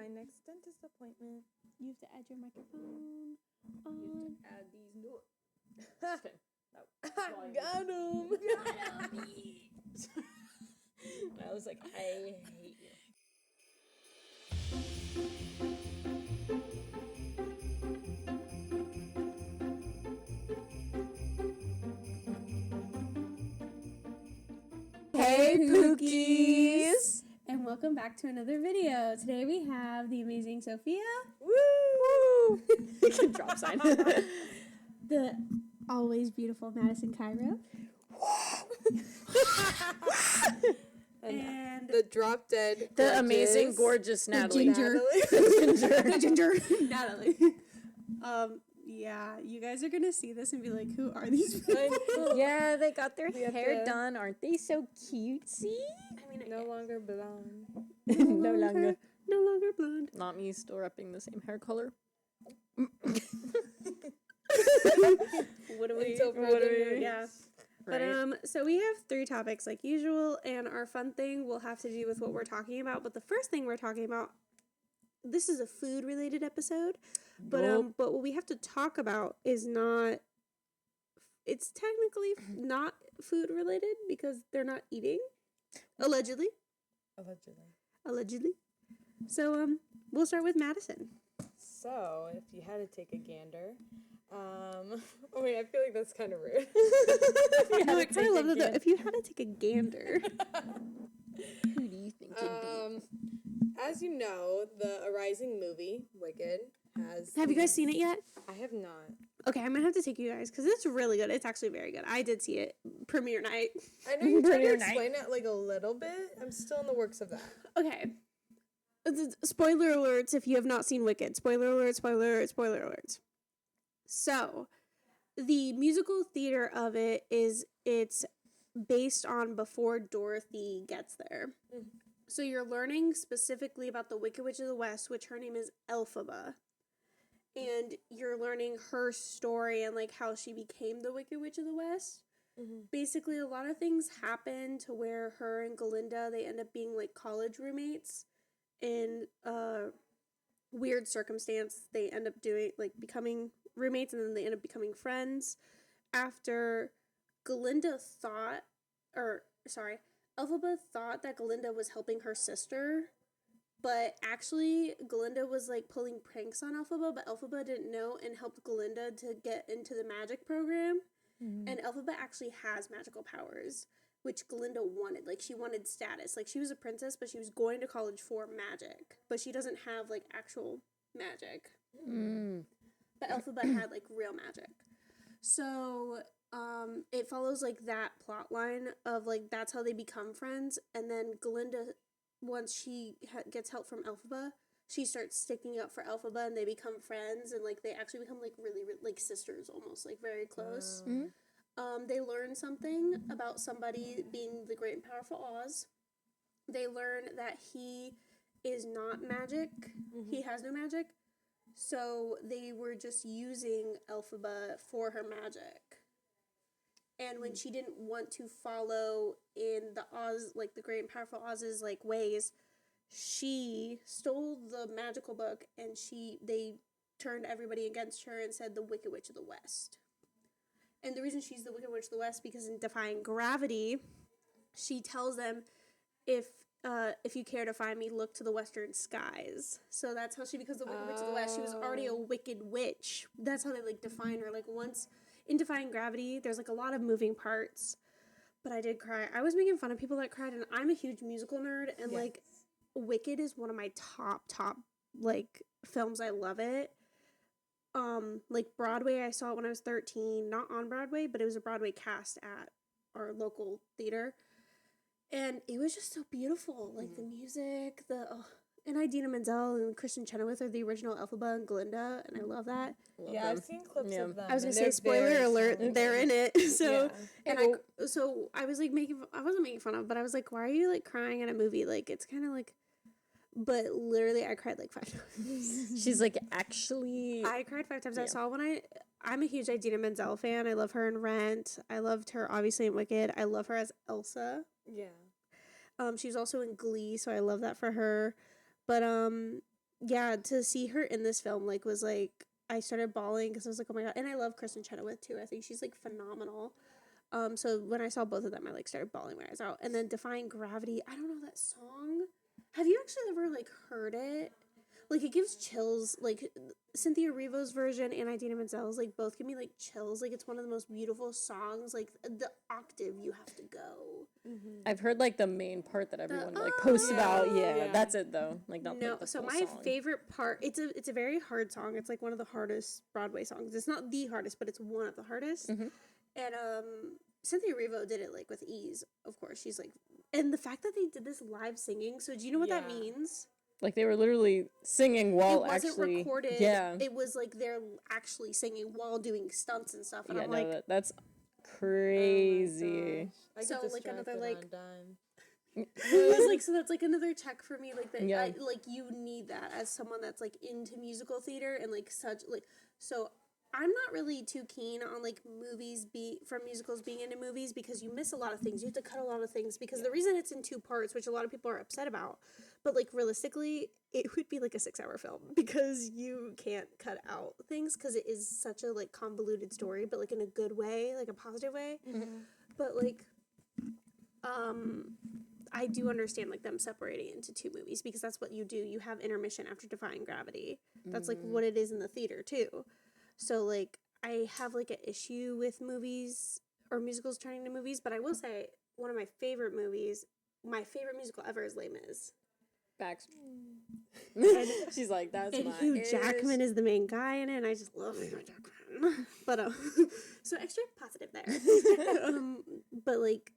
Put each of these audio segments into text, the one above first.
my next dentist appointment. You have to add your microphone. You have to add these notes. I got him. Got him. I was like, I hate you. Hey, pookies! And welcome back to another video. Today we have the amazing Sophia. Woo! Drop sign. The always beautiful Madison Cairo. And the drop dead, The amazing, gorgeous Natalie. the ginger Natalie. Yeah, you guys are gonna see this and be like, who are these people? Yeah, they got their have hair to- done. Aren't they so cutesy? I mean, No longer blonde. No longer. No longer blonde. Not me still repping the same hair color. What do we? Until further notice. Yeah. Right. But so we have 3 topics like usual, and our fun thing will have to do with what we're talking about. But the first thing we're talking about, this is a food related episode, but but what we have to talk about is not. It's technically not food related because they're not eating, allegedly. So we'll start with Madison. So, if you had to take a gander, wait, I feel like that's kind of rude. No, I kind of love that. If you had to take a gander, Who do you think it'd be? As you know, the Arising movie, Wicked, has... have you guys seen it yet? I have not. Okay, I'm gonna have to take you guys because it's really good. It's actually very good. I did see it premiere night. I know you tried to Premiere night. explain it like a little bit. I'm still in the works of that. Okay. Spoiler alerts if you have not seen Wicked. Spoiler alert, spoiler alert, spoiler alerts. So, the musical theater of it's based on before Dorothy gets there. Mhm. So you're learning specifically about the Wicked Witch of the West, which her name is Elphaba. And you're learning her story and like how she became the Wicked Witch of the West. Mm-hmm. Basically, a lot of things happen to where her and Galinda, they end up being like college roommates. In weird circumstance, they end up becoming roommates, and then they end up becoming friends. After Elphaba thought that Galinda was helping her sister, but actually Galinda was like pulling pranks on Elphaba, but Elphaba didn't know and helped Galinda to get into the magic program. Mm-hmm. And Elphaba actually has magical powers, which Galinda wanted. Like, she wanted status. Like, she was a princess, but she was going to college for magic. But she doesn't have, like, actual magic. But Elphaba had, like, real magic. So, it follows, like, that plot line of, like, that's how they become friends. And then Galinda, once she gets help from Elphaba, she starts sticking up for Elphaba, and they become friends. And, like, they actually become, like, really, like, sisters almost, like, very close. Mm-hmm. They learn something about somebody being the great and powerful Oz. They learn that he is not magic. Mm-hmm. He has no magic. So they were just using Elphaba for her magic. And when she didn't want to follow in the Oz, like the great and powerful Oz's like ways, she stole the magical book and they turned everybody against her and said the Wicked Witch of the West. And the reason she's the Wicked Witch of the West, because in defying gravity, she tells them, if you care to find me, look to the western skies. So that's how she becomes the Wicked Witch of the West. She was already a wicked witch. That's how they, like, define her. Like, once, in defying gravity, there's, like, a lot of moving parts. But I did cry. I was making fun of people that cried, and I'm a huge musical nerd, and, Yes. like, Wicked is one of my top, like, films. I love it. Like Broadway, I saw it when I was 13, not on Broadway, but it was a Broadway cast at our local theater. And it was just so beautiful. Like the music, and Idina Menzel and Kristen Chenoweth are the original Elphaba and Galinda, and I love that. Yeah, I've seen clips of them. I was gonna and say, they're spoiler very alert, talented. they're in it. So, Yeah. and I was like I wasn't making fun of, but I was like, why are you like crying in a movie? Like, it's kind of like, but literally I cried like 5 times. She's like, actually. I cried 5 times. Yeah. I saw I'm a huge Idina Menzel fan. I love her in Rent. I loved her obviously in Wicked. I love her as Elsa. Yeah. She's also in Glee, so I love that for her. But yeah, to see her in this film, like, was, like, I started bawling because I was like, oh my god. And I love Kristen Chenoweth, too. I think she's, like, phenomenal. So when I saw both of them, I, like, started bawling my eyes out. And then Defying Gravity, I don't know that song. Have you actually ever, like, heard it? Like, it gives chills. Like, Cynthia Erivo's version and Idina Menzel's, like, both give me, like, chills. Like, it's one of the most beautiful songs. Like, the octave you have to go. I've heard, like, the main part that everyone, like, oh, posts yeah. about. Yeah, Yeah. that's it, though. Like, not, No, like, the so full my song. favorite part, it's a very hard song. It's, like, one of the hardest Broadway songs. It's not the hardest, but it's one of the hardest. Mhm. And, Cynthia Erivo did it, like, with ease, of course. She's, like, and the fact that they did this live singing, so do you know what that Yeah. means? Like, they were literally singing while It wasn't actually... recorded. Yeah. It was, like, they're actually singing while doing stunts and stuff. And Yeah, I'm no, like, that's Oh crazy. my gosh. I So, get like, another, distracted like- on a dime. it was, like, so that's, like, another check for me. Like, that, Yeah. like, you need that as someone that's, like, into musical theater and, like, such, like, so... I'm not really too keen on, like, from musicals being into movies because you miss a lot of things. You have to cut a lot of things because the reason it's in 2 parts, which a lot of people are upset about, but, like, realistically, it would be, like, a 6-hour film because you can't cut out things because it is such a, like, convoluted story, but, like, in a good way, like, a positive way. But, like, I do understand, like, them separating into 2 movies because that's what you do. You have intermission after Defying Gravity. That's, like, what it is in the theater, too. So, like, I have, like, an issue with movies or musicals turning to movies, but I will say one of my favorite musical ever is Les Mis. Facts. She's like, that's And my Hugh ish. Jackman is the main guy in it, and I just love Hugh Jackman. But, so extra positive there. But, like,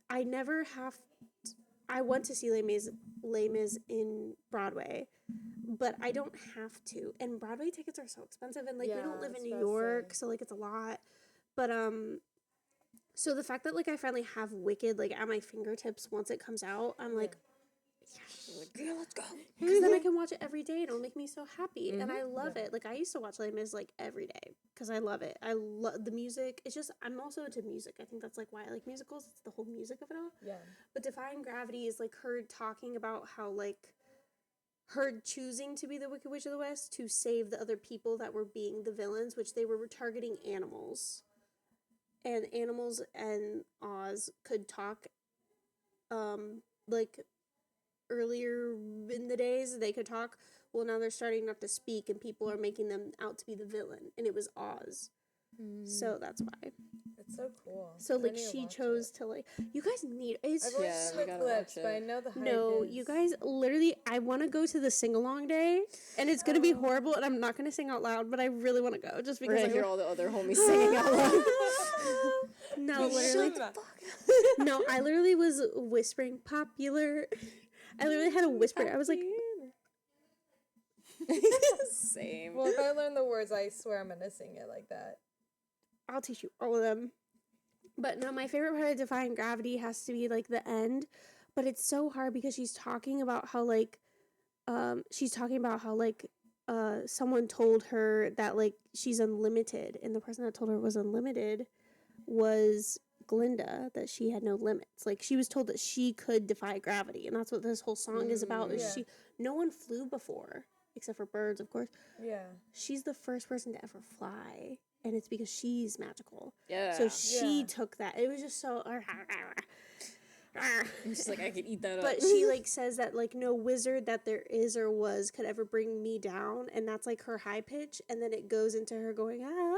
I never have... I want to see Les Mis in Broadway, but I don't have to. And Broadway tickets are so expensive, and, like, we Yeah, don't live in that's New what I was York, saying. so, like, it's a lot. But, so the fact that, like, I finally have Wicked, like, at my fingertips once it comes out, I'm like, Like, yeah, let's go. because then I can watch it every day, and it'll make me so happy, and I love it. Like, I used to watch Les Mis, like, every day, because I love it. I love the music. It's just, I'm also into music. I think that's, like, why I like musicals. It's the whole music of it all. Yeah. But Defying Gravity is, like, her talking about how, like, her choosing to be the Wicked Witch of the West to save the other people that were being the villains, which they were targeting animals. And animals and Oz could talk, like, earlier in the days, they could talk. Well, now they're starting not to speak, and people are making them out to be the villain, and it was Oz. So that's why. It's so cool. So, I like, need to she watch chose it. to, like, you guys need, it's I've only Yeah, seen we the gotta clips, watch but I it. know the hype no, is... you guys, literally, I want to go to the sing-along day, and it's going to be horrible, and I'm not going to sing out loud, but I really want to go, just We're because gonna I hear all the other homies singing out loud. No, literally, Shut the no, I literally was whispering popular. I literally had a whisper. I was like, Same. Well, if I learn the words, I swear I'm gonna sing it like that. I'll teach you all of them. But no, my favorite part of Defying Gravity has to be, like, the end. But it's so hard because she's talking about how, like, someone told her that, like, she's unlimited. And the person that told her was unlimited was Glinda, that she had no limits. Like, she was told that she could defy gravity. And that's what this whole song is about. Is Yeah. no one flew before, except for birds, of course. Yeah. She's the first person to ever fly, and it's because she's magical. Yeah. So she Yeah. took that. It was just so. She's like, I could eat that But up. she, like, says that, like, no wizard that there is or was could ever bring me down, and that's, like, her high pitch, and then it goes into her going, ah.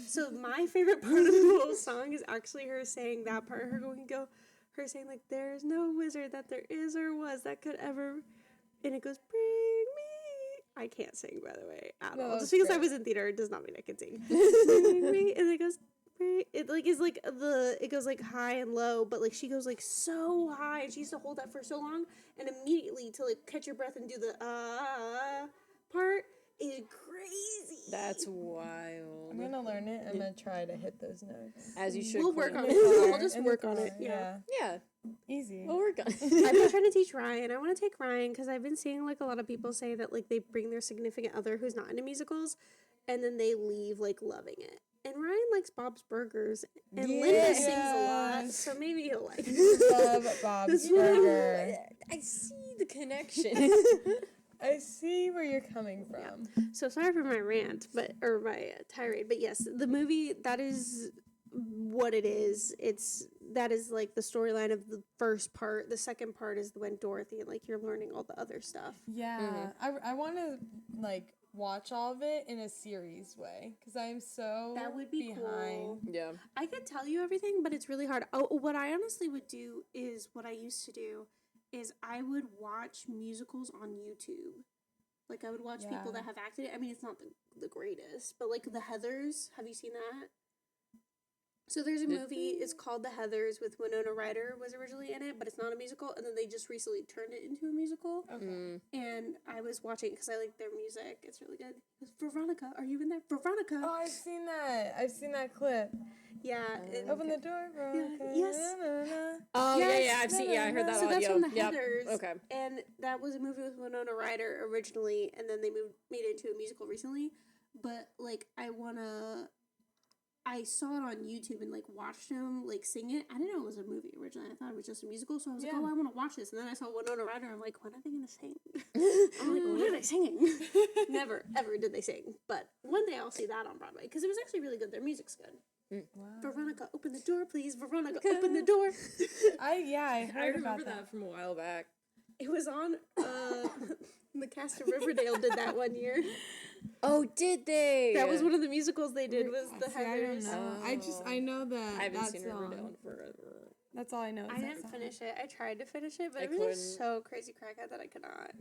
So my favorite part of the whole song is actually her saying that part, her saying, like, there's no wizard that there is or was that could ever, and it goes, bring me. I can't sing, by the way, at No, all. that's Just because I great. was in theater does not mean I can sing. Bring me, and it goes, it, like, is, like, it goes, like, high and low, but, like, she goes, like, so high, and she used to hold that for so long, and immediately to, like, catch your breath and do the part is crazy. That's wild. I'm gonna learn it. I'm gonna try to hit those notes. As you should. We'll work Queen. on it. I'll just In the work on car, it. Yeah. Yeah, Easy. we'll work on I've it. been trying to teach Ryan. I want to take Ryan because I've been seeing, like, a lot of people say that, like, they bring their significant other who's not into musicals, and then they leave, like, loving it. And Ryan likes Bob's Burgers, and Linda sings a lot, Yes. so maybe he'll like it. Love Bob's This one- Burger. I see the connection. I see where you're coming from. So sorry for my rant, or my tirade, but yes, the movie, that is what it is. That is like the storyline of the first part. The second part is when Dorothy and like you're learning all the other stuff. Yeah, I want to like watch all of it in a series way because I'm so That would be behind. cool. Yeah. I could tell you everything, but it's really hard. Oh, what I honestly would do is what I used to do is I would watch musicals on YouTube. Like I would watch people Yeah. that have acted it. I mean, it's not the greatest, but like The Heathers. Have you seen that? So there's a movie, it's called The Heathers with Winona Ryder was originally in it, but it's not a musical, and then they just recently turned it into a musical. Okay. And I was watching because I like their music. It's really good. It was, Veronica, are you in there? Veronica. Oh, I've seen that. I've seen that clip. Yeah. Open the door, Veronica. yes. Oh, Yes. yeah, I've seen, I heard that So audio. that's from The Yep. Heathers. Okay. And that was a movie with Winona Ryder originally, and then they made it into a musical recently. But like, I saw it on YouTube and like watched him like sing it. I didn't know it was a movie originally. I thought it was just a musical. So I was like, Yeah. oh, I want to watch this. And then I saw Winona Ryder. I'm like, when are they gonna sing? I'm like, what are they singing? Never ever did they sing. But one day I'll see that on Broadway because it was actually really good. Their music's good. Wow. Veronica, open the door, please. Veronica, open the door. I heard remember about that from a while back. It was on. The cast of Riverdale did that one year. Oh, did they? That was one of the musicals they did. Was the See, I don't Heathers. know. I know that. I haven't that seen song. Riverdale in forever. That's all I know. Is I that didn't song. finish it. I tried to finish it, but I it was just couldn't. so crazy crackhead that I could not.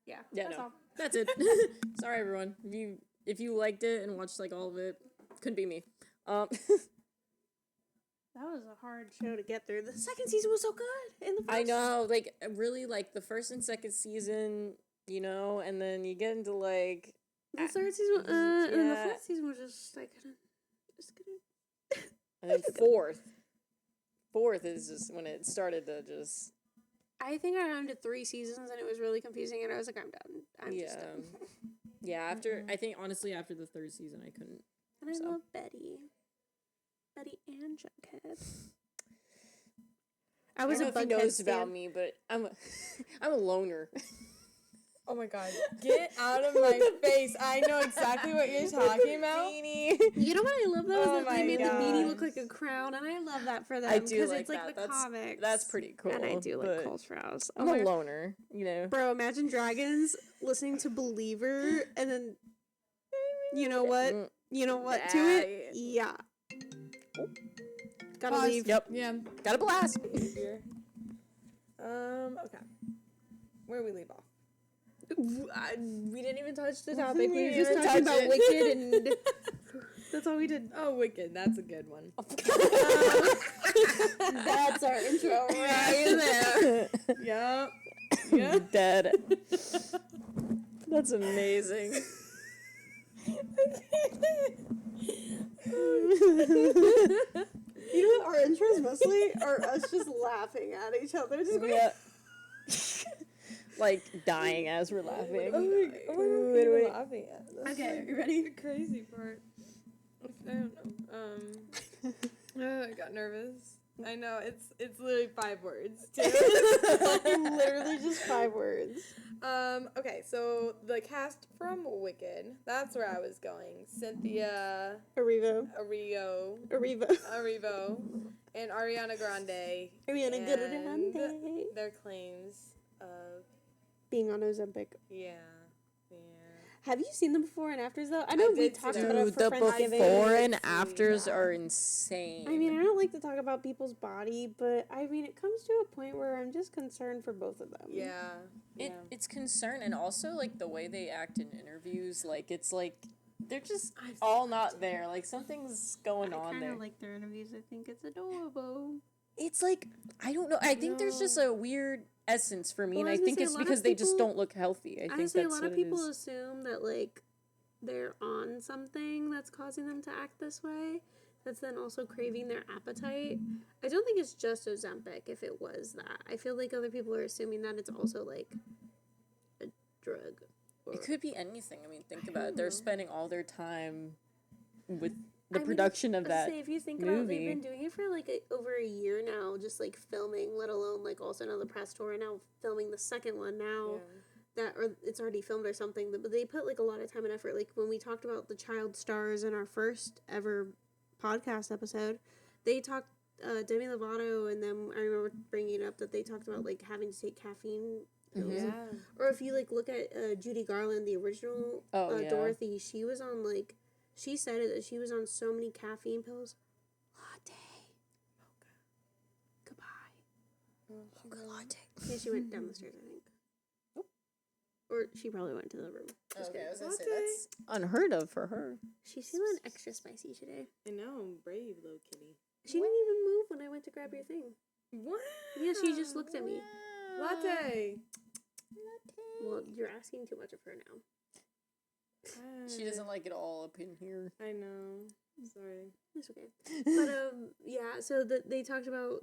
Yeah. Yeah, that's no. all. That's it. Sorry, everyone. If you liked it and watched like all of it, couldn't be me. That was a hard show to get through. The second season was so good. In the first. I know, like really, like the first and second season, you know, and then you get into like The third season, and the yeah. fourth season was just like, just gonna. and then fourth is just when it started to just I think I got into 3 seasons and it was really confusing, and I was like, I'm done. I'm just yeah, done. yeah. After I think honestly, after the third season, I couldn't. And I So. love Betty and Jughead. I I was don't a know if he Bughead knows about stan. me, but I'm a loner. Oh my god. Get out of my face. I know exactly what you're talking about. You know what I love though? Oh Is that they my made the beanie look gosh. like a crown, and I love that for them. I do because like it's like that. the comics. That's pretty cool. And I do like but Cole Sprouse. I'm my a God. loner, you know. Bro, Imagine Dragons listening to Believer, and then you know what? You know what to it? Yeah. Gotta Pause. leave. Yep. Yeah. Got a blast. Here. Okay. Where we leave off? We didn't even touch the topic. We were We just didn't talking touch about it. Wicked, and that's all we did. Oh, Wicked. That's a good one. That's our intro right there. Yep. Yep. Dead. That's amazing. You know what? Our intros mostly are us just laughing at each other. Just going, Yeah. Like dying as we're laughing. Oh my god. What are you laughing at? That's Okay, like you ready? the crazy part. I don't know. I got nervous. I know it's literally 5 words too. Literally just 5 words. Okay, so the cast from Wicked. That's where I was going. Cynthia Arrivo. Erivo, and Ariana Grande. Ariana and Grande. Their claims of Being on Ozempic. yeah. Have you seen them before and afters though? I know we did see talked them. about it Dude, for the Friendsgiving. before and See afters that. are insane. I mean, I don't like to talk about people's body, but I mean, it comes to a point where I'm just concerned for both of them. Yeah. It's concern, and also like the way they act in interviews. Like it's like they're just all not there. Like something's going I on kind there. of like their interviews. I think it's adorable. It's like I don't know. I think there's just a weird essence for me, Well, and I I was gonna think say, a it's lot of because they just people- don't look healthy. I think Honestly, that's a lot what of people it is. assume that like they're on something that's causing them to act this way. That's then also craving their appetite. I don't think it's just Ozempic. If it was that, I feel like other people are assuming that it's also like a drug. Or, It could be anything. I mean, think I about don't it. They're know. spending all their time with the I mean, production of that. Say, if you think about, they've movie. been doing it for like over a year now, just like filming, let alone like also another press tour, and now filming the second one now. that, or it's already filmed or something, but they put, like, a lot of time and effort. Like, when we talked about the child stars in our first ever podcast episode, they talked, Demi Lovato, and then I remember bringing up that they talked about, like, having to take caffeine pills. Yeah. Or if you, like, look at Judy Garland, the original Dorothy, she was on, like, she said it, that she was on so many caffeine pills. Latte. Mocha. Goodbye. Mocha latte. Yeah, she went down the stairs, I think. Or she probably went to the room. Okay, I was gonna say, that's unheard of for her. She's feeling extra spicy today. I know, brave little kitty. She didn't even move when I went to grab your thing. What? Yeah, she just looked at me. Latte. Well, you're asking too much of her now. She doesn't like it all up in here. I know. Sorry. It's okay. But, yeah, so they talked about,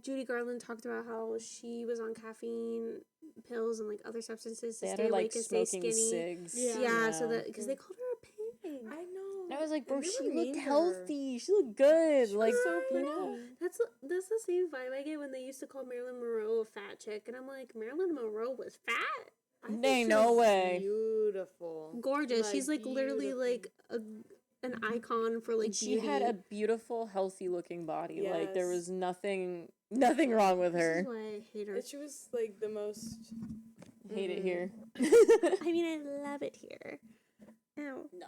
Judy Garland talked about how she was on caffeine pills and, like, other substances to stay awake and stay skinny. Cigs. Yeah, so that, because they called her a pig. I know. And I was like, bro, They she were looked mean to healthy. She looked good. She like, was so you know. That's the same vibe I get when they used to call Marilyn Monroe a fat chick, and I'm like, Marilyn Monroe was fat? Nay, no way. Beautiful. Gorgeous. Like, She's, like, literally, like, an icon for, like, She beauty. had a beautiful, healthy looking body. Yes. Like, there was nothing wrong with This her. is why I hate her. And she was, like, the most... Hate it here. I mean, I love it here. Ow. No.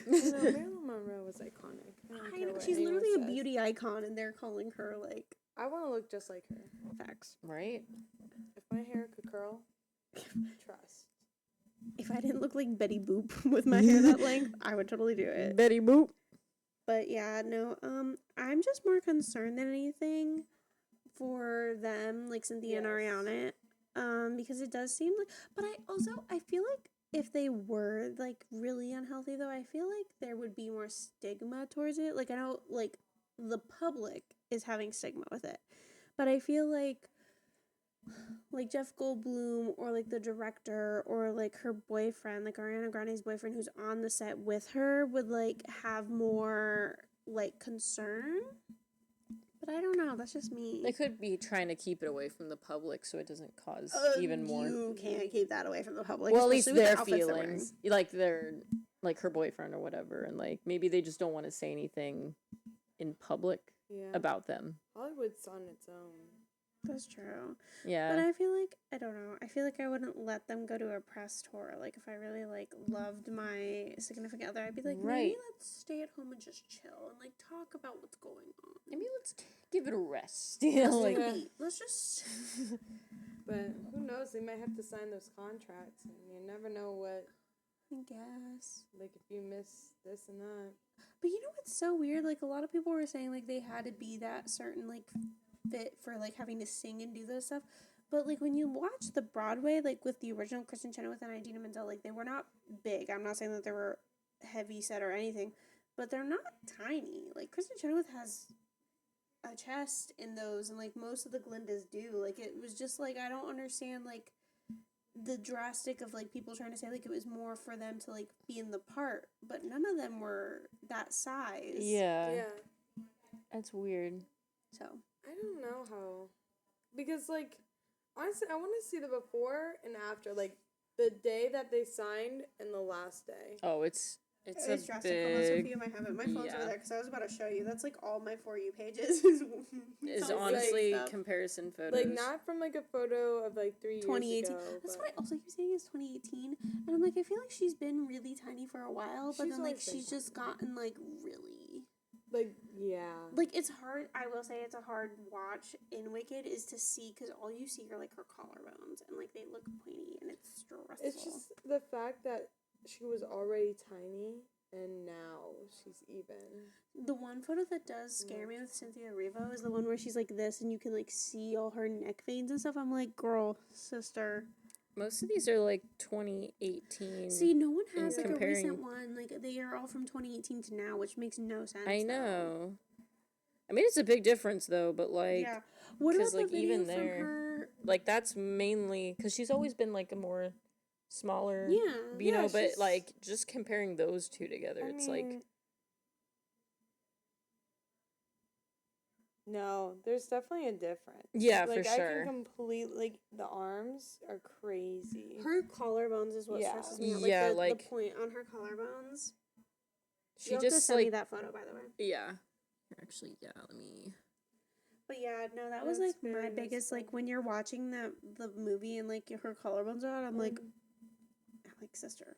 No, Marilyn Monroe was iconic. I know, she's literally a beauty icon, and they're calling her, like, I want to look just like her. facts. Right? If my hair could curl, trust. If I didn't look like Betty Boop with my hair that length, I would totally do it. Betty Boop. But yeah, no, I'm just more concerned than anything for them, like Cynthia and Ariana, because it does seem like, but I feel like if they were, like, really unhealthy, though, I feel like there would be more stigma towards it. Like, I know, like, the public is having stigma with it, but I feel like Jeff Goldblum, or, like, the director, or, like, her boyfriend, like, Ariana Grande's boyfriend who's on the set with her would, like, have more, like, concern. But I don't know, that's just me. They could be trying to keep it away from the public so it doesn't cause even more. You can't keep that away from the public. Well, at least especially with their the outfits they're wearing. feelings. Like, they're, like, her boyfriend or whatever. And, like, maybe they just don't want to say anything in public about them. Hollywood's on its own. That's true. Yeah. But I feel like, I don't know, I feel like I wouldn't let them go to a press tour. Like, if I really, like, loved my significant other, I'd be like, maybe let's stay at home and just chill and, like, talk about what's going on. Maybe let's give it a rest. You know, like, Let's just... But who knows? They might have to sign those contracts, and you never know what. I guess. Like, if you miss this and that. But you know what's so weird? Like, a lot of people were saying, like, they had to be that certain, like, fit for, like, having to sing and do those stuff. But, like, when you watch the Broadway, like, with the original Kristen Chenoweth and Idina Menzel, like, they were not big. I'm not saying that they were heavy set or anything, but they're not tiny. Like, Kristen Chenoweth has a chest in those, and, like, most of the Glindas do. Like, it was just, like, I don't understand, like, the drastic of, like, people trying to say, like, it was more for them to, like, be in the part, but none of them were that size. yeah. That's weird. So. I don't know how. Because, like, honestly, I want to see the before and after. Like, the day that they signed and the last day. Oh, it's a drastic. big... Hold on, Sophia might have it. My phone's over there because I was about to show you. That's, like, all my For You pages. is honestly comparison photos. Like, not from, like, a photo of, like, 3 years 2018. ago. That's what I also keep saying is 2018. And I'm like, I feel like she's been really tiny for a while, but then, like, she's just gotten, like, really... Like, yeah. Like, it's hard, I will say it's a hard watch in Wicked is to see, because all you see are, like, her collarbones, and, like, they look pointy, and it's stressful. It's just the fact that she was already tiny, and now she's even. The one photo that does scare me with Cynthia Erivo is the one where she's, like, this, and you can, like, see all her neck veins and stuff. I'm like, girl, sister. Most of these are, like, 2018. See, no one has, like, comparing... a recent one. Like, they are all from 2018 to now, which makes no sense. I know. I mean, it's a big difference, though, but, like... Yeah. What about like, the video even from there, her... Like, that's mainly... Because she's always been, like, a more smaller... Yeah. You know, but, like, just comparing those two together, it's, like... No, there's definitely a difference. Yeah, like, for I sure. can completely, like, the arms are crazy. Her collarbones is what Yeah. stresses me out. Yeah, the like- point on her collarbones. She You'll have to just send me like that photo, by the way. yeah. Actually, yeah. Let me. But yeah, no, that was That's like my very biggest useful. like when you're watching the movie and like her collarbones are out. I'm like, sister.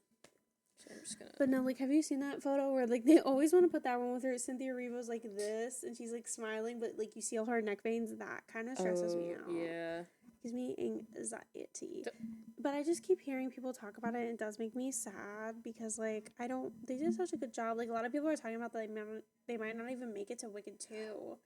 So I'm just gonna. But no, like, have you seen that photo where like they always want to put that one with her? Cynthia Erivo's like this, and she's like smiling, but like you see all her neck veins. That kind of stresses me out. Yeah. Gives me anxiety. But I just keep hearing people talk about it, and it does make me sad because like I don't. They did such a good job. Like a lot of people are talking about that they might not even make it to Wicked 2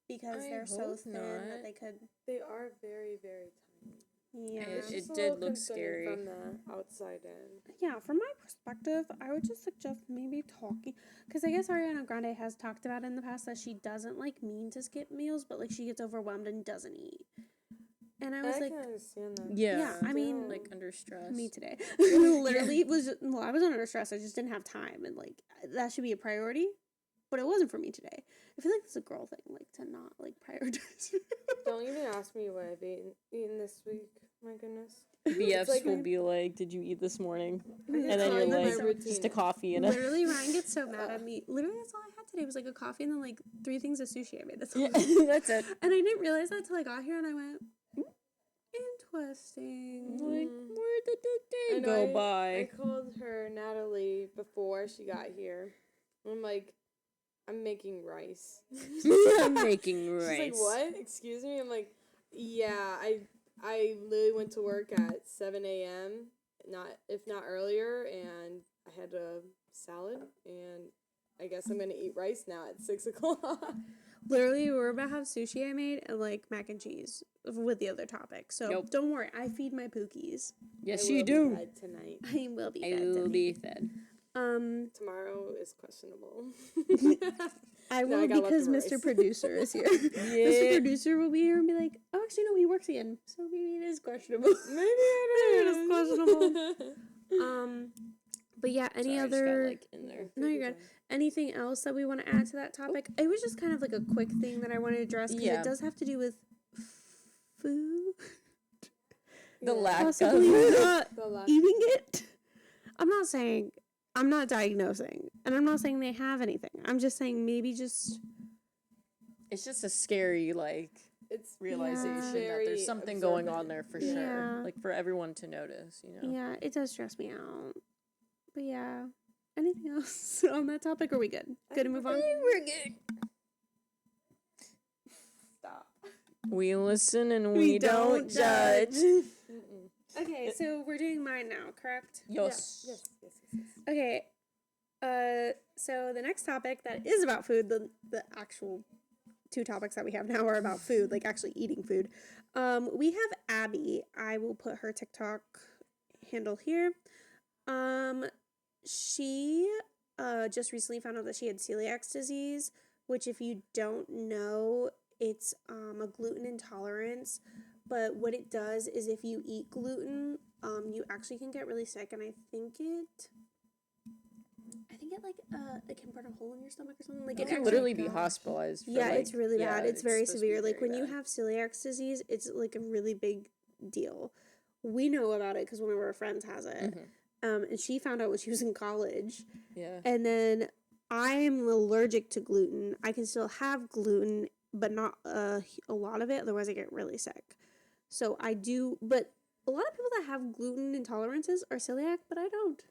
because I they're so hope thin not. that they could. They are very, very tiny. Yeah. It's It just a did little look concerning scary. from the outside in. Yeah, from my perspective, I would just suggest maybe talking, because I guess Ariana Grande has talked about in the past that she doesn't like mean to skip meals, but like she gets overwhelmed and doesn't eat. And I was I like, can understand that. Yeah. I mean, like under stress. me today. Literally, I was under stress. I just didn't have time, and like that should be a priority, but it wasn't for me today. I feel like it's a girl thing, like to not like prioritize. Don't even ask me what I've eaten this week. My goodness. BFs like- will be like, "Did you eat this morning?" And And then you're telling them like, my routine. "Just a coffee and a." Literally, Ryan gets so mad at me. Literally, that's all I had today was like a coffee and then like 3 things of sushi I made. That's all. Yeah, that's it. And I didn't realize that till I got here, and I went, interesting. Like, where did the I day know, go I by? called her Natalie before she got here. I'm like, I'm making rice. I'm making rice. She's like, what? Excuse me? I'm like, yeah, I literally went to work at 7 a.m., if not earlier, and I had a salad, and I guess I'm going to eat rice now at 6 o'clock. Literally, we're about to have sushi I made and like mac and cheese with the other topic. So Nope. don't worry, I feed my pookies. Yes, I you will be do. fed tonight. I will be. I fed will tonight. be fed. Tomorrow is questionable. I No, will I got because leftover Mr. rice. Producer is here. Yeah. Mr. Producer will be here and be like, oh, actually, no, he works again. So maybe it is questionable. Maybe it is. It is questionable. But yeah, any Sorry, I just other... got, like, in there. No, you're good. Anything else that we want to add to that topic? It was just kind of like a quick thing that I wanted to address because Yeah. it does have to do with food. The Yeah. lack Possibly of. not The last- eating it. I'm not diagnosing, and I'm not saying they have anything. I'm just saying maybe just... It's just a scary, like, It's realization that very there's something going on there for Yeah. sure. Yeah. Like, for everyone to notice, you know? Yeah, it does stress me out. But yeah. Anything else on that topic? Or are we good? Good to move on? We're good. Stop. We listen and We we don't don't judge. Okay, so we're doing mine now, correct? Yes. Yes. Okay. So the next topic that is about food, the actual 2 topics that we have now are about food, like actually eating food. We have Abby. I will put her TikTok handle here. She just recently found out that she had celiac disease, which if you don't know, it's a gluten intolerance. But what it does is if you eat gluten, you actually can get really sick, and I think it like it can burn a hole in your stomach or something. Like You it can actually, literally be hospitalized. For yeah, like, it's really bad. It's very supposed to be severe. Like very when you bad. have celiac disease, it's like a really big deal. We know about it because one of our friends has it. And she found out when she was in college. Yeah. And then I am allergic to gluten. I can still have gluten, but not a lot of it. Otherwise, I get really sick. So I do, but a lot of people that have gluten intolerances are celiac, but I don't.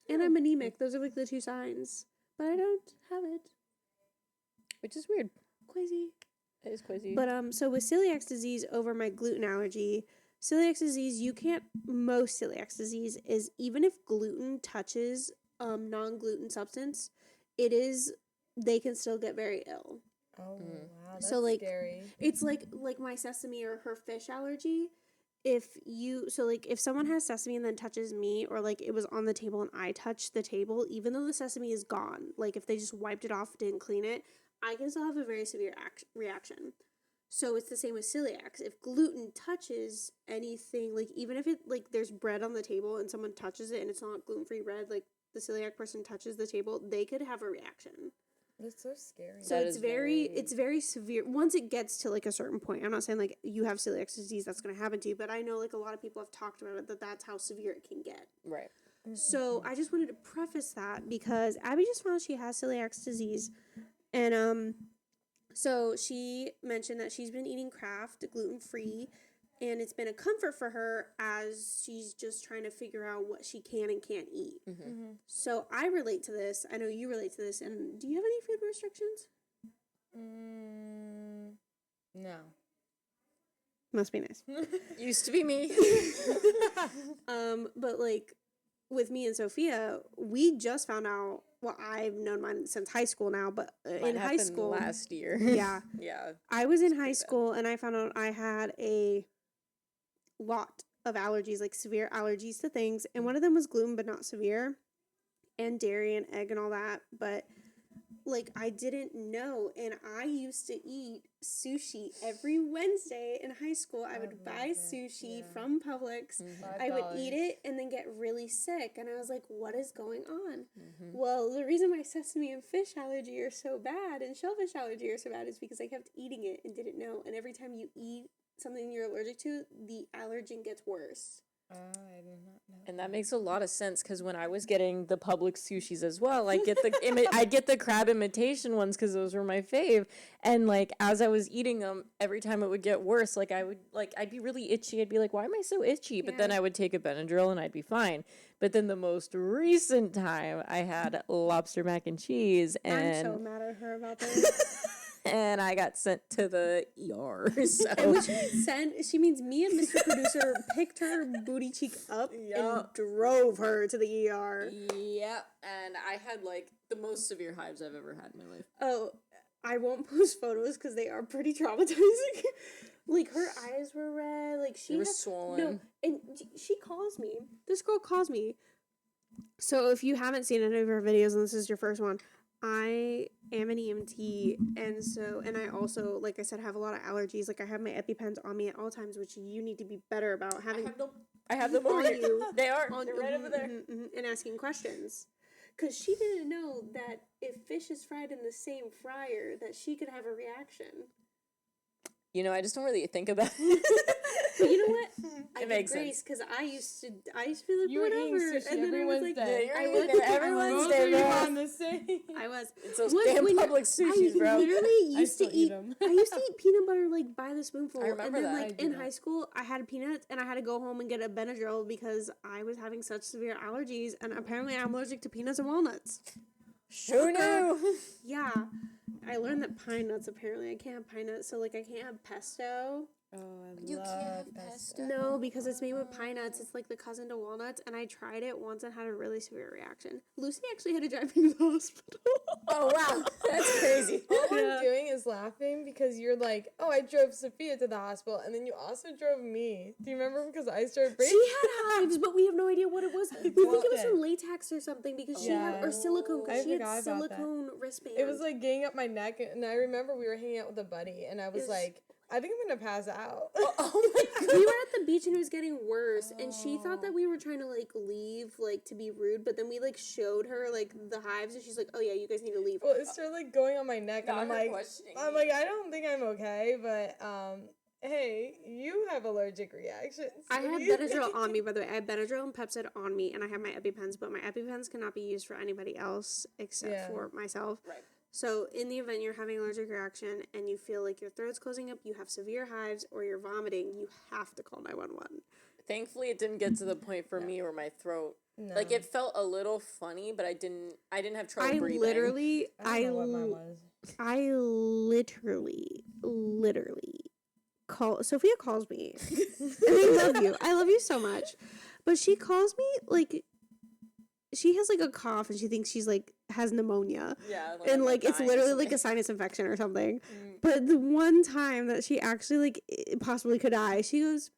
And I'm anemic. Those are like the 2 signs. But I don't have it. Which is weird. Crazy. It is crazy. But so with celiac disease over my gluten allergy, celiac disease, most celiac disease is even if gluten touches non-gluten substance, they can still get very ill. Oh wow, that's So, like, scary. It's like my sesame or her fish allergy. If someone has sesame and then touches me, or like it was on the table and I touched the table, even though the sesame is gone, like if they just wiped it off, didn't clean it, I can still have a very severe reaction. So it's the same with celiac. If gluten touches anything, like even if it like there's bread on the table and someone touches it and it's not gluten-free bread, like the celiac person touches the table, they could have a reaction. That's so scary. So That it's is it's very severe. Once it gets to like a certain point, I'm not saying like you have celiac disease that's going to happen to you, but I know like a lot of people have talked about it, that that's how severe it can get. Right. So I just wanted to preface that because Abby just found out she has celiac disease, and so she mentioned that she's been eating Kraft gluten free, and it's been a comfort for her as she's just trying to figure out what she can and can't eat. So I relate to this. I know you relate to this. And do you have any food restrictions? No. Must be nice. Used to be me. But like with me and Sophia, we just found out. Well, I've known mine since high school now, but in high school last year. Yeah. Yeah. I was in high school and I found out I had a lot of allergies, like severe allergies to things, and one of them was gluten, but not severe, and dairy and egg and all that. But like I didn't know, and I used to eat sushi every Wednesday in high school. I would buy sushi from Publix. I would eat it and then get really sick, and I was like, what is going on? Well, the reason my sesame and fish allergy are so bad and shellfish allergy are so bad is because I kept eating it and didn't know, and every time you eat something you're allergic to, the allergen gets worse. Oh, I did not know. And that makes a lot of sense because when I was getting the Publix sushis as well, I get the crab imitation ones because those were my fave. And like as I was eating them, every time it would get worse. Like I'd be really itchy. I'd be like, why am I so itchy? But then I would take a Benadryl and I'd be fine. But then the most recent time I had lobster mac and cheese, and I'm so mad at her about this. and I got sent to the ER. So. And when she means sent, she means me and Mr. Producer picked her booty cheek up and drove her to the ER. Yep, and I had like the most severe hives I've ever had in my life. Oh, I won't post photos because they are pretty traumatizing. Like her eyes were red. Like she was swollen. No, and she calls me. This girl calls me. So if you haven't seen any of her videos and this is your first one, I am an EMT, and I also, like I said, have a lot of allergies. Like I have my EpiPens on me at all times, which you need to be better about having. I have them over on here. you. They are. They're right over there. And asking questions. Because she didn't know that if fish is fried in the same fryer, that she could have a reaction. You know, I just don't really think about But you know what? It makes sense. Because I used to be like, You were whatever. eating sushi And then every I was Wednesday. like, I was every Wednesday, bro. on the same. I was. It's those damn Publix sushis, bro. I literally used to still eat eat 'em. I used to eat peanut butter like by the spoonful. I remember and then that. like in high school I had peanuts and I had to go home and get a Benadryl because I was having such severe allergies, and apparently I'm allergic to peanuts and walnuts. Who knew? Yeah. I learned that pine nuts, apparently I can't have pine nuts, so like I can't have pesto. Oh, I You love can't pesto. No, because it's made with pine nuts. It's like the cousin to walnuts, and I tried it once and had a really severe reaction. Lucy actually had to drive me to the hospital. Oh, wow. That's crazy. All I'm doing is laughing because you're like, oh, I drove Sophia to the hospital, and then you also drove me. Do you remember? Because I started breathing. She had hives, but we have no idea what it was. We think it was some latex or something because she had, or silicone, I because she had forgot about that. silicone wristbands. It was like getting up my neck, and I remember we were hanging out with a buddy, and I was like, I think I'm gonna pass out. Oh my god. We were at the beach and it was getting worse, and she thought that we were trying to like leave, like to be rude, but then we like showed her like the hives, and she's like, "Oh yeah, you guys need to leave." Well, it started like going on my neck, and I'm like, questioning I don't think I'm okay, but hey, you have allergic reactions. I had Benadryl on me, by the way. I had Benadryl and Pepcid on me, and I have my EpiPens, but my EpiPens cannot be used for anybody else except for myself. Right. So in the event you're having an allergic reaction and you feel like your throat's closing up, you have severe hives, or you're vomiting, you have to call 911. Thankfully, it didn't get to the point for me where my throat, like it felt a little funny, but I didn't have trouble breathing. I don't know what mine was. I literally call, Sophia calls me, and I love you so much, but she calls me like, she has like a cough and she thinks she's like has pneumonia. Yeah. And like it's literally like a sinus infection or something. But the one time that she actually like possibly could die, she goes,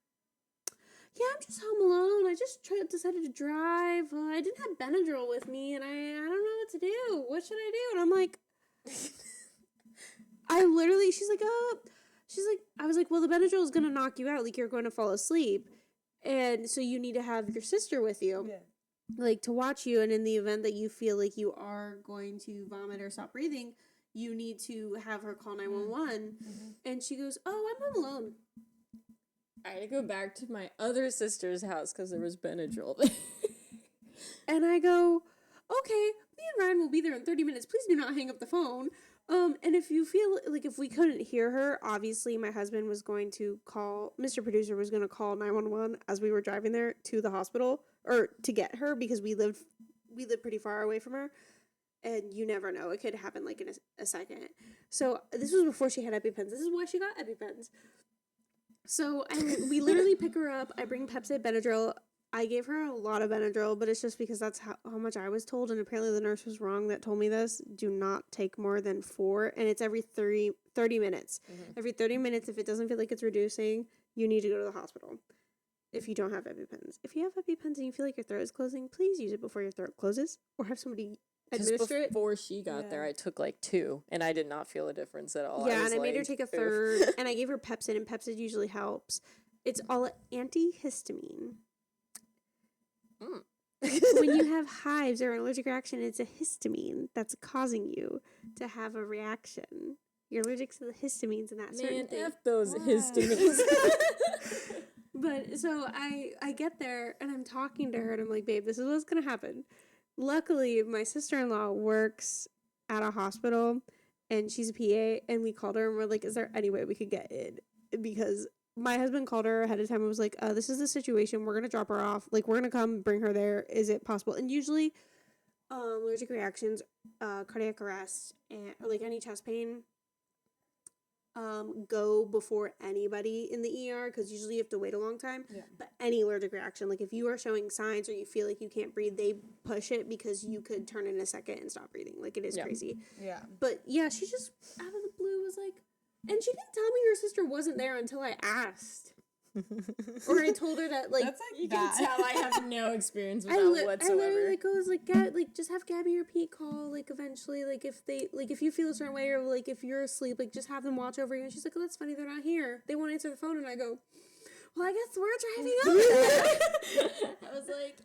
"Yeah, I'm just home alone. I just decided to drive. I didn't have Benadryl with me, and I don't know what to do. What should I do?" And I'm like, she's like, I was like, well, the Benadryl is gonna knock you out. Like you're going to fall asleep, and so you need to have your sister with you. Yeah. like to watch you, and in the event that you feel like you are going to vomit or stop breathing, you need to have her call 911. And she goes, "Oh, I'm home alone." I had to go back to my other sister's house because there was Benadryl there. And I go, "Okay, me and Ryan will be there in 30 minutes. Please do not hang up the phone." And if you feel like if we couldn't hear her, obviously my husband was going to call, Mr. Producer was going to call 911 as we were driving there to the hospital, or to get her, because we lived pretty far away from her. And you never know, it could happen like in a second. So this was before she had EpiPens. This is why she got EpiPens. So we literally pick her up. I bring Pepcid, Benadryl. I gave her a lot of Benadryl, but it's just because that's how much I was told, and apparently the nurse was wrong that told me this. Do not take more than 4, and it's every 30 minutes. Every 30 minutes, if it doesn't feel like it's reducing, you need to go to the hospital if you don't have EpiPens. If you have EpiPens and you feel like your throat is closing, please use it before your throat closes, or have somebody administer it. Before she got there, I took like 2, and I did not feel a difference at all. Yeah, and I made her take a third, and I gave her Pepcid, and Pepcid usually helps. It's all antihistamine. When you have hives or an allergic reaction, it's a histamine that's causing you to have a reaction. You're allergic to the histamines and that certain thing. F those histamines. But so I get there and I'm talking to her and I'm like, babe, this is what's gonna happen. Luckily, my sister-in-law works at a hospital and she's a PA, and we called her and we're like, is there any way we could get in? Because my husband called her ahead of time and was like, this is the situation. We're going to drop her off. Like, we're going to come bring her there. Is it possible? And usually allergic reactions, cardiac arrest, and or like any chest pain go before anybody in the ER, because usually you have to wait a long time. Yeah. But any allergic reaction, like if you are showing signs or you feel like you can't breathe, they push it because you could turn in a second and stop breathing. Like, it is crazy. Yeah. But yeah, she just out of the blue was like, and she didn't tell me her sister wasn't there until I asked. Or I told her that, like, that's like you that. can tell I have no experience with that whatsoever. I literally goes like, just have Gabby or Pete call, like, eventually, like, if you feel a certain way, or like if you're asleep, like, just have them watch over you. And she's like, oh, that's funny, they're not here. They won't answer the phone. And I go, well, I guess we're driving up. I was like,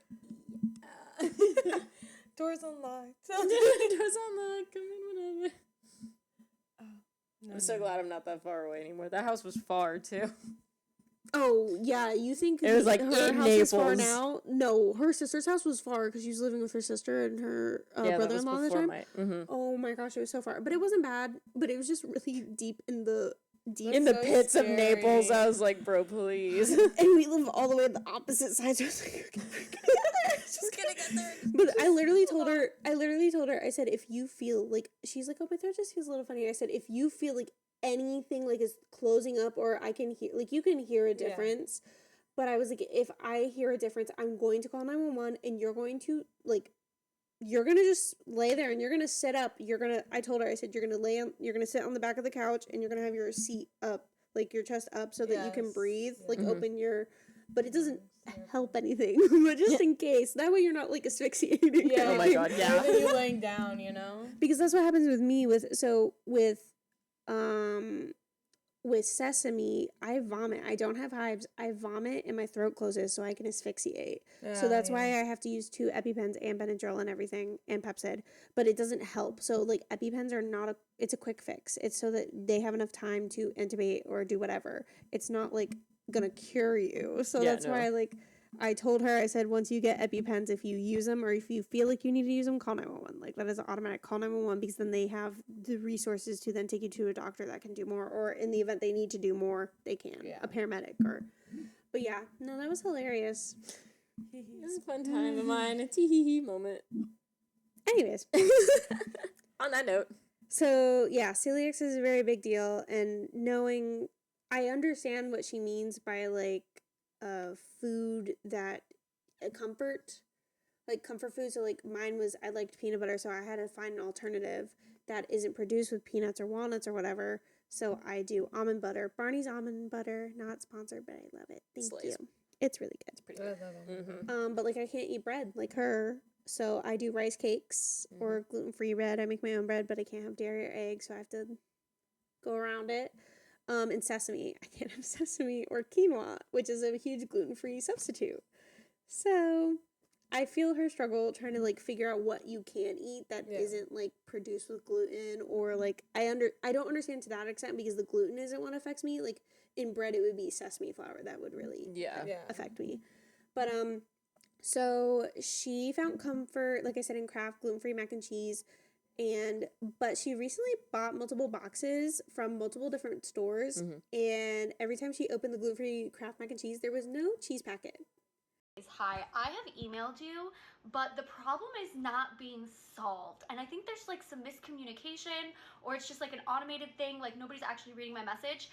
Doors unlocked. Doors unlocked. Come in whenever. I'm so glad I'm not that far away anymore. That house was far too. Oh, yeah, you think it was like her house Naples. is far now? No, her sister's house was far because she was living with her sister and her brother-in-law at the time. Oh my gosh, it was so far. But it wasn't bad, but it was just really deep in the pits of Naples. I was like, bro, please. And we live all the way on the opposite sides. So I was like, just gonna get there. But I literally told her, I said, if you feel like, she's like, oh, my throat just feels a little funny. I said, if you feel like anything like is closing up, or I can hear, like, you can hear a difference. Yeah. But I was like, if I hear a difference, I'm going to call 911, and you're going to, like, you're going to just lay there and you're going to sit up. I told her, I said, you're going to sit on the back of the couch and you're going to have your seat up, like your chest up, so that you can breathe, like open your, but it doesn't help anything, but just in case, that way you're not like asphyxiating. Yeah. Oh my God. Yeah. You laying down, you know? Because that's what happens with me with sesame, I vomit. I don't have hives. I vomit and my throat closes so I can asphyxiate. So that's why I have to use 2 EpiPens and Benadryl and everything and Pepcid. But it doesn't help. So, like, EpiPens are not it's a quick fix. It's so that they have enough time to intubate or do whatever. It's not, like, gonna cure you. So that's why, like, I told her, I said, once you get EpiPens, if you use them or if you feel like you need to use them, call 911. Like, that is an automatic call 911, because then they have the resources to then take you to a doctor that can do more, or in the event they need to do more, they can. Yeah. A paramedic but yeah, no, that was hilarious. This is a fun time of mine. A tee-hee-hee moment. Anyways. On that note. So, yeah, celiac is a very big deal, and I understand what she means by, like, food that comfort food. So, like, mine was, I liked peanut butter, so I had to find an alternative that isn't produced with peanuts or walnuts or whatever. So I do almond butter. Barney's almond butter, not sponsored, but I love it. Thank you. It's really good. It's pretty good. But, like, I can't eat bread like her, so I do rice cakes or gluten-free bread. I make my own bread, but I can't have dairy or eggs, so I have to go around it. And sesame. I can't have sesame or quinoa, which is a huge gluten-free substitute. So, I feel her struggle trying to, like, figure out what you can eat that Yeah. isn't, like, produced with gluten, or, like, I don't understand to that extent because the gluten isn't what affects me. Like, in bread, it would be sesame flour that would really Yeah. Yeah. affect me. But, so she found comfort, like I said, in Kraft gluten-free mac and cheese, but she recently bought multiple boxes from multiple different stores, and every time she opened the gluten-free Kraft mac and cheese, there was no cheese packet. Hi, I have emailed you, but the problem is not being solved. And I think there's like some miscommunication, or it's just like an automated thing, like nobody's actually reading my message.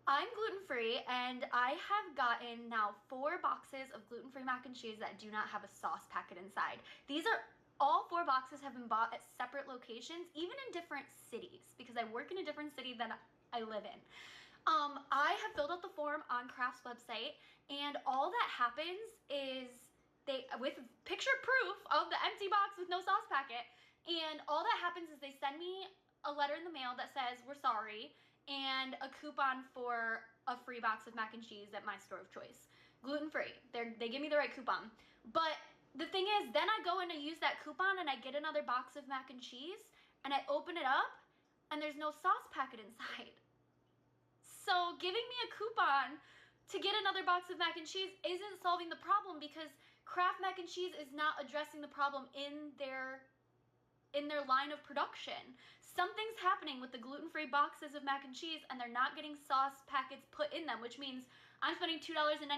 I'm gluten-free, and I have gotten now 4 boxes of gluten-free mac and cheese that do not have a sauce packet inside. All 4 boxes have been bought at separate locations, even in different cities, because I work in a different city than I live in. I have filled out the form on Kraft's website, and all that happens is with picture proof of the empty box with no sauce packet, and all that happens is they send me a letter in the mail that says, we're sorry, and a coupon for a free box of mac and cheese at my store of choice. Gluten-free. They give me the right coupon. But the thing is, then I go in to use that coupon, and I get another box of mac and cheese, and I open it up, and there's no sauce packet inside. So giving me a coupon to get another box of mac and cheese isn't solving the problem, because Kraft Mac and Cheese is not addressing the problem in their line of production. Something's happening with the gluten-free boxes of mac and cheese, and they're not getting sauce packets put in them, which means I'm spending $2.95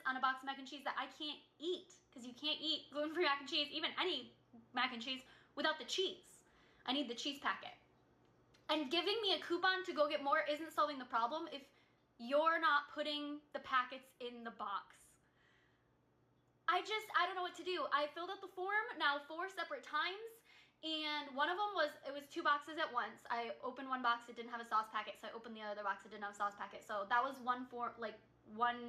on a box of mac and cheese that I can't eat, because you can't eat gluten-free mac and cheese, even any mac and cheese, without the cheese. I need the cheese packet. And giving me a coupon to go get more isn't solving the problem if you're not putting the packets in the box. I don't know what to do. I filled out the form now 4 separate times, and one of them was 2 boxes at once. I opened one box, it didn't have a sauce packet, so I opened the other box, it didn't have a sauce packet. So that was one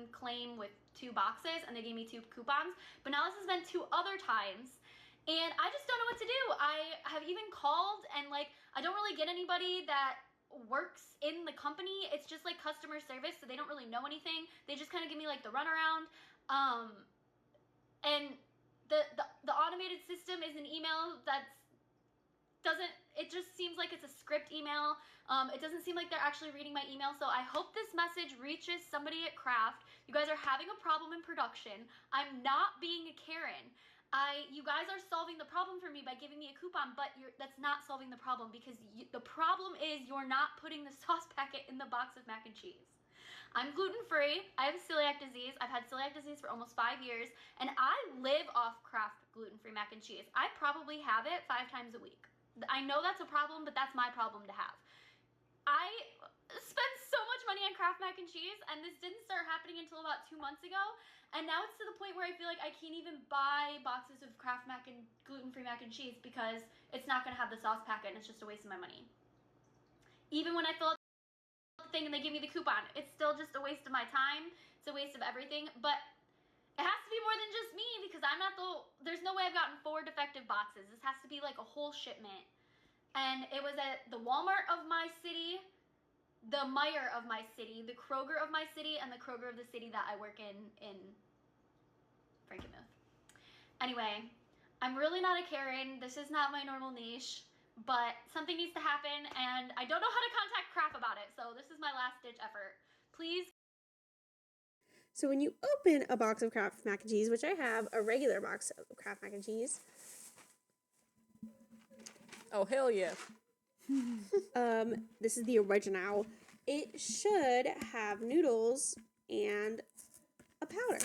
claim with 2 boxes, and they gave me 2 coupons. But now this has been 2 other times, and I just don't know what to do. I have even called, and I don't really get anybody that works in the company. It's just like customer service, so they don't really know anything. They just kind of give me the runaround. And the automated system is an email it just seems like it's a script email. It doesn't seem like they're actually reading my email, so I hope this message reaches somebody at Kraft. You guys are having a problem in production. I'm not being a Karen. You guys are solving the problem for me by giving me a coupon, but that's not solving the problem, because the problem is you're not putting the sauce packet in the box of mac and cheese. I'm gluten-free. I have celiac disease. I've had celiac disease for almost 5 years, and I live off Kraft gluten-free mac and cheese. I probably have it 5 times a week. I know that's a problem, but that's my problem to have. I spend so much money on Kraft mac and cheese, and this didn't start happening until about 2 months ago, and now it's to the point where I feel like I can't even buy boxes of Kraft Mac and gluten-free mac and cheese because it's not going to have the sauce packet, and it's just a waste of my money. Even when I fill out the thing and they give me the coupon, it's still just a waste of my time. It's a waste of everything, but it has to be more than just me, because there's no way I've gotten 4 defective boxes. This has to be a whole shipment. And it was at the Walmart of my city, the Meijer of my city, the Kroger of my city, and the Kroger of the city that I work in Frankenmuth. Anyway, I'm really not a Karen. This is not my normal niche, but something needs to happen, and I don't know how to contact Kraft about it, so this is my last-ditch effort. Please. So when you open a box of Kraft mac and cheese, which I have a regular box of Kraft mac and cheese. Oh, hell yeah. This is the original. It should have noodles and a powder.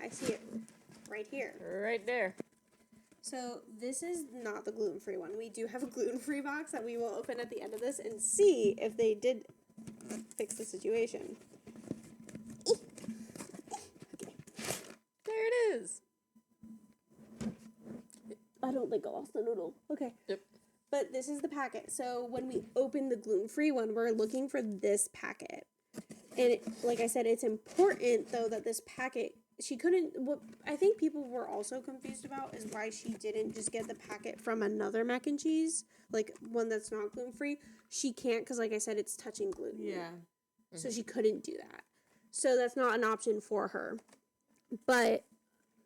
I see it right here. Right there. So this is not the gluten-free one. We do have a gluten-free box that we will open at the end of this and see if they did fix the situation. Okay. There it is. I don't think I lost the noodle. Okay. Yep. But this is the packet. So when we open the gluten-free one, we're looking for this packet. And like I said, it's important, though, that this packet, what I think people were also confused about is why she didn't just get the packet from another mac and cheese, one that's not gluten-free. She can't, because like I said, it's touching gluten. Yeah. So she couldn't do that. So that's not an option for her. But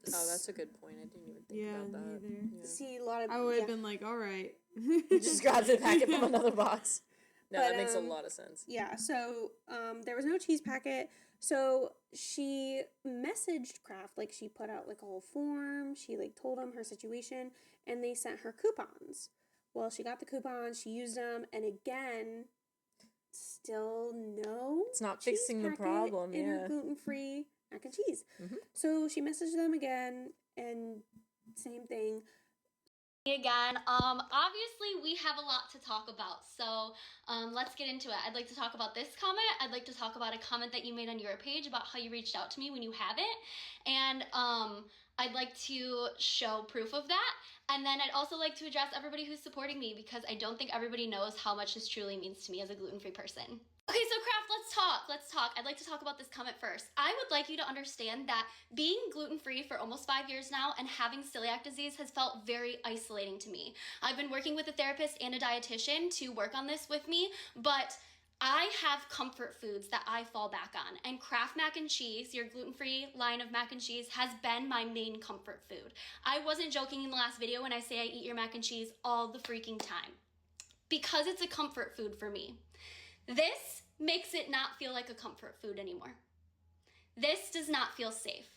Oh, that's a good point. I didn't even think about that. neither. Yeah. see a lot of I would have been like, all right. Just grabs the packet from another box. No, But, that makes a lot of sense. Yeah, so there was no cheese packet. So she messaged Kraft, like she put out like a whole form. She like told them her situation, and they sent her coupons. Well, she got the coupons, she used them, and again, still no. It's not cheese fixing the packet problem, in her yeah. gluten-free mac and cheese. Mhm. So she messaged them again, and same thing. Again, obviously we have a lot to talk about, so let's get into it. I'd like to talk about this comment. I'd like to talk about a comment that you made on your page about how you reached out to me when you haven't, and I'd like to show proof of that, and then I'd also like to address everybody who's supporting me, because I don't think everybody knows how much this truly means to me as a gluten-free person. Okay, so Kraft, let's talk. I'd like to talk about this comment first. I would like you to understand that being gluten-free for almost 5 years now and having celiac disease has felt very isolating to me. I've been working with a therapist and a dietitian to work on this with me, but I have comfort foods that I fall back on, and Kraft Mac and Cheese, your gluten-free line of mac and cheese, has been my main comfort food. I wasn't joking in the last video when I say I eat your mac and cheese all the freaking time, because it's a comfort food for me. This makes it not feel like a comfort food anymore. This does not feel safe.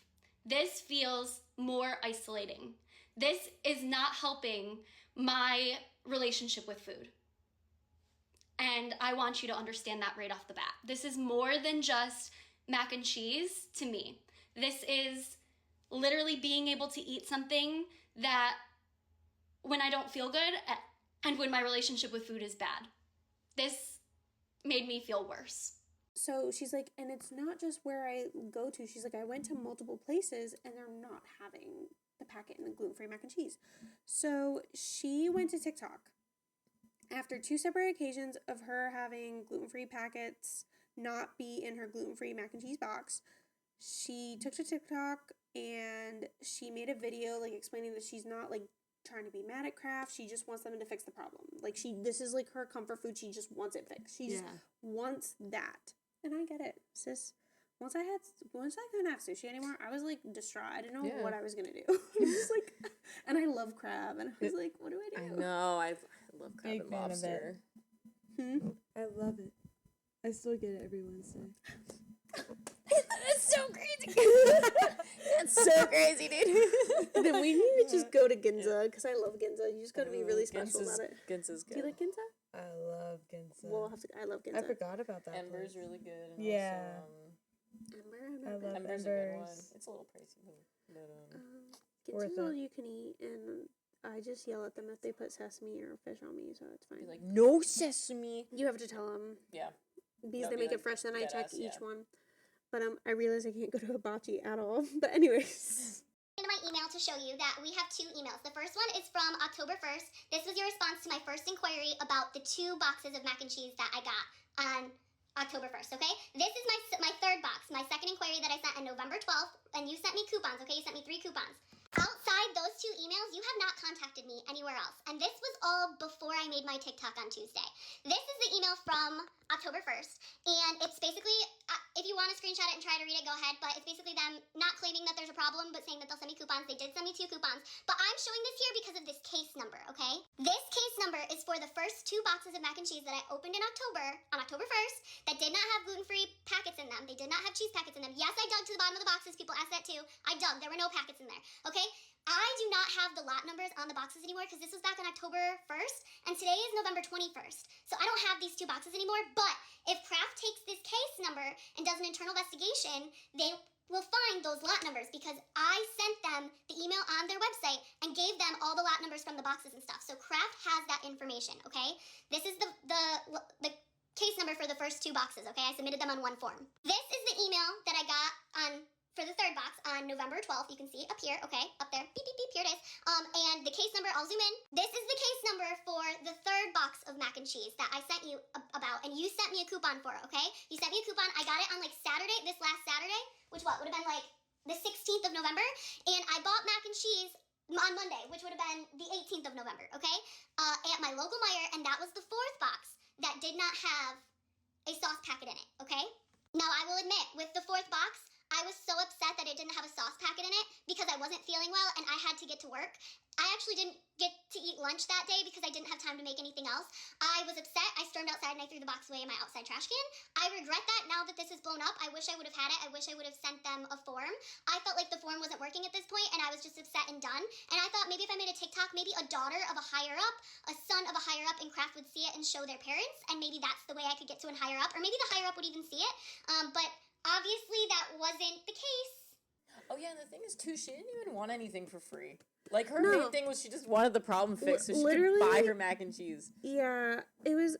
This feels more isolating. This is not helping my relationship with food. And I want you to understand that right off the bat. This is more than just mac and cheese to me. This is literally being able to eat something that when I don't feel good and when my relationship with food is bad. This made me feel worse. So she's like, and it's not just where I go to. She's like, I went to multiple places and they're not having the packet in the gluten-free mac and cheese. So she went to TikTok. After 2 separate occasions of her having gluten-free packets not be in her gluten-free mac and cheese box, she took to TikTok and she made a video like explaining that she's not like trying to be mad at Kraft. She just wants them to fix the problem. Like this is like her comfort food. She just wants it fixed. She just wants that. And I get it, sis. Once I couldn't have sushi anymore, I was like distraught. I didn't know what I was gonna do. I was just like, and I love crab, and I was like, what do I do? I know. I love crab Big and fan of lobster. I love it. I still get it every Wednesday. That's so crazy. That's so crazy, dude. Then we need to just go to Ginza, because I love Ginza. You just gotta be really special Ginza's, about it. Ginza's good. Do you like Ginza? I love Ginza. I love Ginza. I forgot about that. Ember's place. really good. And Yeah. Also, Ember? I love Ember's a good one. Embers. It's a little pricey though. But Ginza's Worth all it. you can eat, and I just yell at them if they put sesame or fish on me, so it's fine. be like, no sesame. You have to tell them. Yeah. Because No, they be make like, it fresh, then I dead check ass, each yeah. one. But I realize I can't go to hibachi at all. But anyways. Into my email to show you that we have 2 emails. The first one is from October 1st. This was your response to my first inquiry about the 2 boxes of mac and cheese that I got on October 1st, okay? This is my third box, my second inquiry that I sent on November 12th, and you sent me coupons, okay? You sent me 3 coupons. Outside those 2 emails, you have not contacted me anywhere else. And this was all before I made my TikTok on Tuesday. This is the email from October 1st, and it's basically, if you want to screenshot it and try to read it, go ahead, but it's basically them not claiming that there's a problem, but saying that they'll send me coupons. They did send me 2 coupons, but I'm showing this here because of this case number, okay? This case number is for the first 2 boxes of mac and cheese that I opened in October, on October 1st, that did not have gluten-free packets in them. They did not have cheese packets in them. Yes, I dug to the bottom of the boxes. People asked that too. I dug. There were no packets in there, okay? I do not have the lot numbers on the boxes anymore because this was back on October 1st, and today is November 21st. So I don't have these 2 boxes anymore, but if Kraft takes this case number and does an internal investigation, they will find those lot numbers because I sent them the email on their website and gave them all the lot numbers from the boxes and stuff. So Kraft has that information, okay? This is the case number for the first 2 boxes, okay? I submitted them on one form. This is the email that I got for the third box on November 12th. You can see it up here, okay? Up there. Beep, beep, beep. Here it is. And the case number, I'll zoom in. This is the case number for the third box of mac and cheese that I sent you about, and you sent me a coupon for, okay? You sent me a coupon. I got it on like Saturday, this last Saturday, which would have been like the 16th of November, and I bought mac and cheese on Monday, which would have been the 18th of November, okay? At my local Meijer, and that was the 4th box that did not have a sauce packet in it, okay? Now, I will admit, with the 4th sauce packet in it because I wasn't feeling well and I had to get to work. I actually didn't get to eat lunch that day because I didn't have time to make anything else. I was upset. I stormed outside and I threw the box away in my outside trash can. I regret that now that this is blown up. I wish I would have had it. I wish I would have sent them a form. I felt like the form wasn't working at this point and I was just upset and done. And I thought maybe if I made a TikTok, maybe a daughter of a higher up, a son of a higher up in Kraft would see it and show their parents. And maybe that's the way I could get to a higher up. Or maybe the higher up would even see it. But obviously that wasn't the case. Oh yeah, and the thing is too, she didn't even want anything for free. Like her No. main thing was she just wanted the problem fixed so she Literally- could buy her mac and cheese. Yeah, it was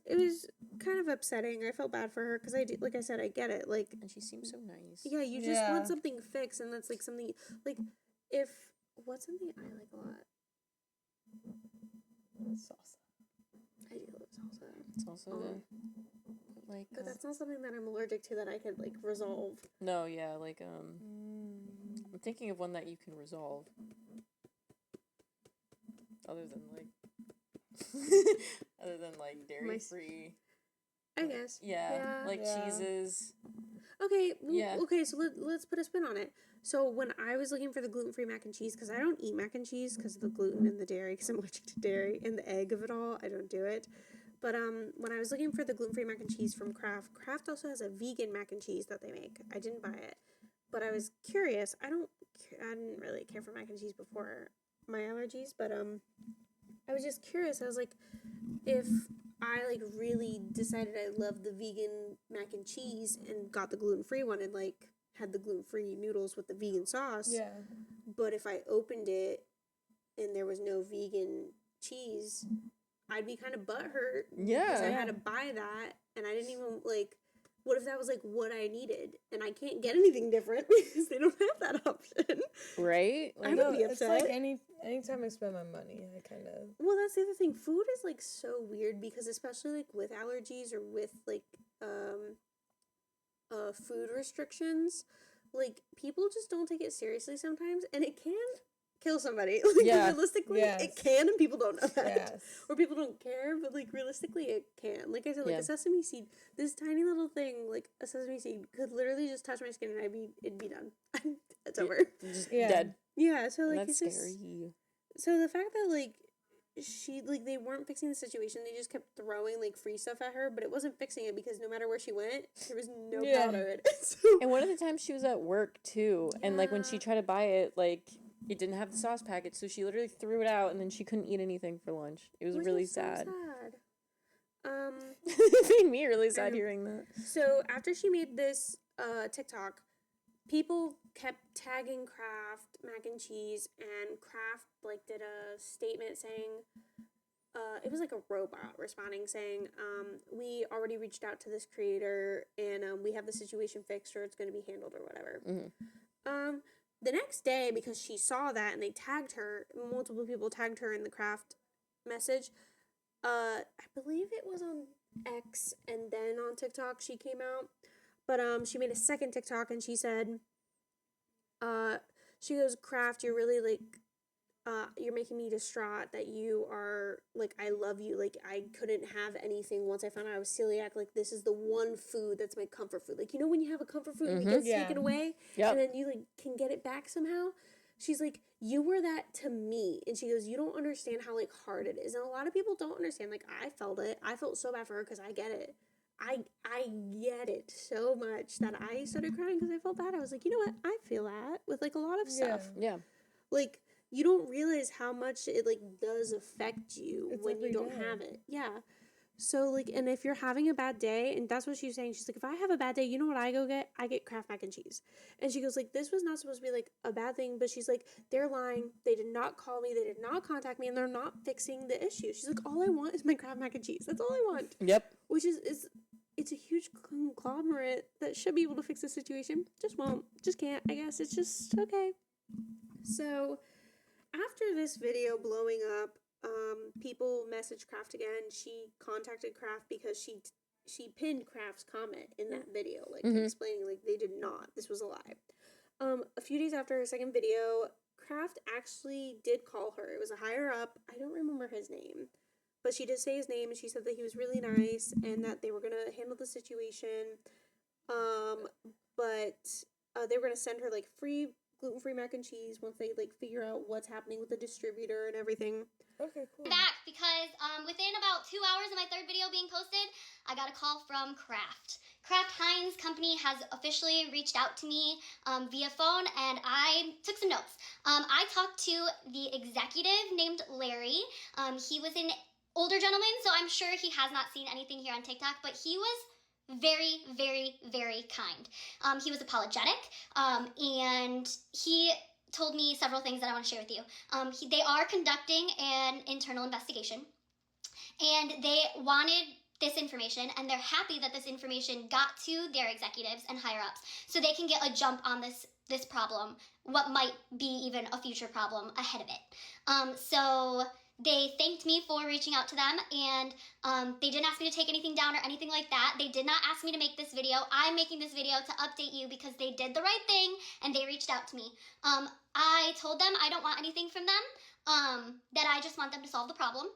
kind of upsetting. I felt bad for her because like I said, I get it. Like, And she seems so nice. yeah, you just want something fixed, and that's like something like if what's something I like a lot. Salsa. I do love salsa, It's also like but that's not something that I'm allergic to that I could like resolve. no, yeah, like I'm thinking of one that you can resolve. Other than like dairy free. I guess. Yeah, like Yeah. cheeses. Okay. Yeah. Okay. So let's put a spin on it. So when I was looking for the gluten-free mac and cheese, because I don't eat mac and cheese because of the gluten and the dairy, because I'm allergic to dairy and the egg of it all, I don't do it. But when I was looking for the gluten-free mac and cheese from Kraft, Kraft also has a vegan mac and cheese that they make. I didn't buy it, but I was curious. I didn't really care for mac and cheese before my allergies, but I was just curious. I was like, if I like really decided I loved the vegan mac and cheese and got the gluten-free one and like had the gluten-free noodles with the vegan sauce, Yeah. but if I opened it and there was no vegan cheese, I'd be kind of butthurt because I Yeah. had to buy that and I didn't even like. What if that was like what I needed and I can't get anything different because they don't have that option? Right? I Like, would be It's upset. like anytime I spend my money, I kind of. Well, that's the other thing. Food is like so weird because especially like with allergies or with like food restrictions, like people just don't take it seriously sometimes and it can kill somebody. Like Yeah. realistically Yes. it can and people don't know that. Yes. Or people don't care, but like realistically it can. Like I said, like Yeah. a sesame seed, this tiny little thing, like a sesame seed could literally just touch my skin and it'd be done. It's over. just Yeah. dead. Yeah, so like That's it's just scary. so the fact that like they weren't fixing the situation, they just kept throwing like free stuff at her, but it wasn't fixing it because no matter where she went, there was no Yeah. powder in it. So And one of the times she was at work too, and like when she Yeah. tried to buy it, like it didn't have the sauce packet, so she literally threw it out, and then she couldn't eat anything for lunch. It was which really is so sad. It made me really sad Um, hearing that. So after she made this TikTok, people kept tagging Kraft mac and cheese, and Kraft like did a statement saying, it was like a robot responding saying, we already reached out to this creator and we have the situation fixed or it's going to be handled or whatever. Mhm. The next day, because she saw that and they tagged her, multiple people tagged her in the Kraft message. I believe it was on X and then on TikTok she came out. But she made a second TikTok and she said, she goes, Kraft, you're really like, you're making me distraught that you are like, I love you. Like I couldn't have anything once I found out I was celiac. Like this is the one food that's my comfort food. Like, you know, when you have a comfort food and it gets Yeah. taken away Yep. and then you like can get it back somehow. She's like, you were that to me. And she goes, you don't understand how like hard it is. And a lot of people don't understand. Like I felt it. I felt so bad for her because I get it. I get it so much that I started crying because I felt bad. I was like, you know what? I feel that with like a lot of stuff. Yeah. Like you don't realize how much it like does affect you It's when you every don't day. have it. Yeah. So like, and if you're having a bad day, and that's what she was saying, she's like, if I have a bad day, you know what I go get? I get Kraft mac and cheese. And she goes like, this was not supposed to be like a bad thing, but she's like, they're lying. They did not call me. They did not contact me, and they're not fixing the issue. She's like, all I want is my Kraft mac and cheese. That's all I want. Yep. Which is it's a huge conglomerate that should be able to fix the situation. Just won't. Just can't. I guess it's just okay. So after this video blowing up, people messaged Kraft again. She contacted Kraft because she pinned Kraft's comment in that video, like explaining like they did not. This was a lie. A few days after her second video, Kraft actually did call her. It was a higher up. I don't remember his name, but she did say his name, and she said that he was really nice and that they were gonna handle the situation. But they were gonna send her like free gluten-free mac and cheese once they like figure out what's happening with the distributor and everything. Okay, cool. Back because within about 2 hours of my third video being posted, I got a call from Kraft. Kraft Heinz company has officially reached out to me via phone, and I took some notes. I talked to the executive named Larry. He was an older gentleman, so I'm sure he has not seen anything here on TikTok, but he was very, very, very kind. He was apologetic, and he told me several things that I want to share with you. They are conducting an internal investigation, and they wanted this information, and they're happy that this information got to their executives and higher ups, so they can get a jump on this problem, what might be even a future problem ahead of it. So they thanked me for reaching out to them, and they didn't ask me to take anything down or anything like that. They did not ask me to make this video. I'm making this video to update you because they did the right thing, and they reached out to me. I told them I don't want anything from them, that I just want them to solve the problem.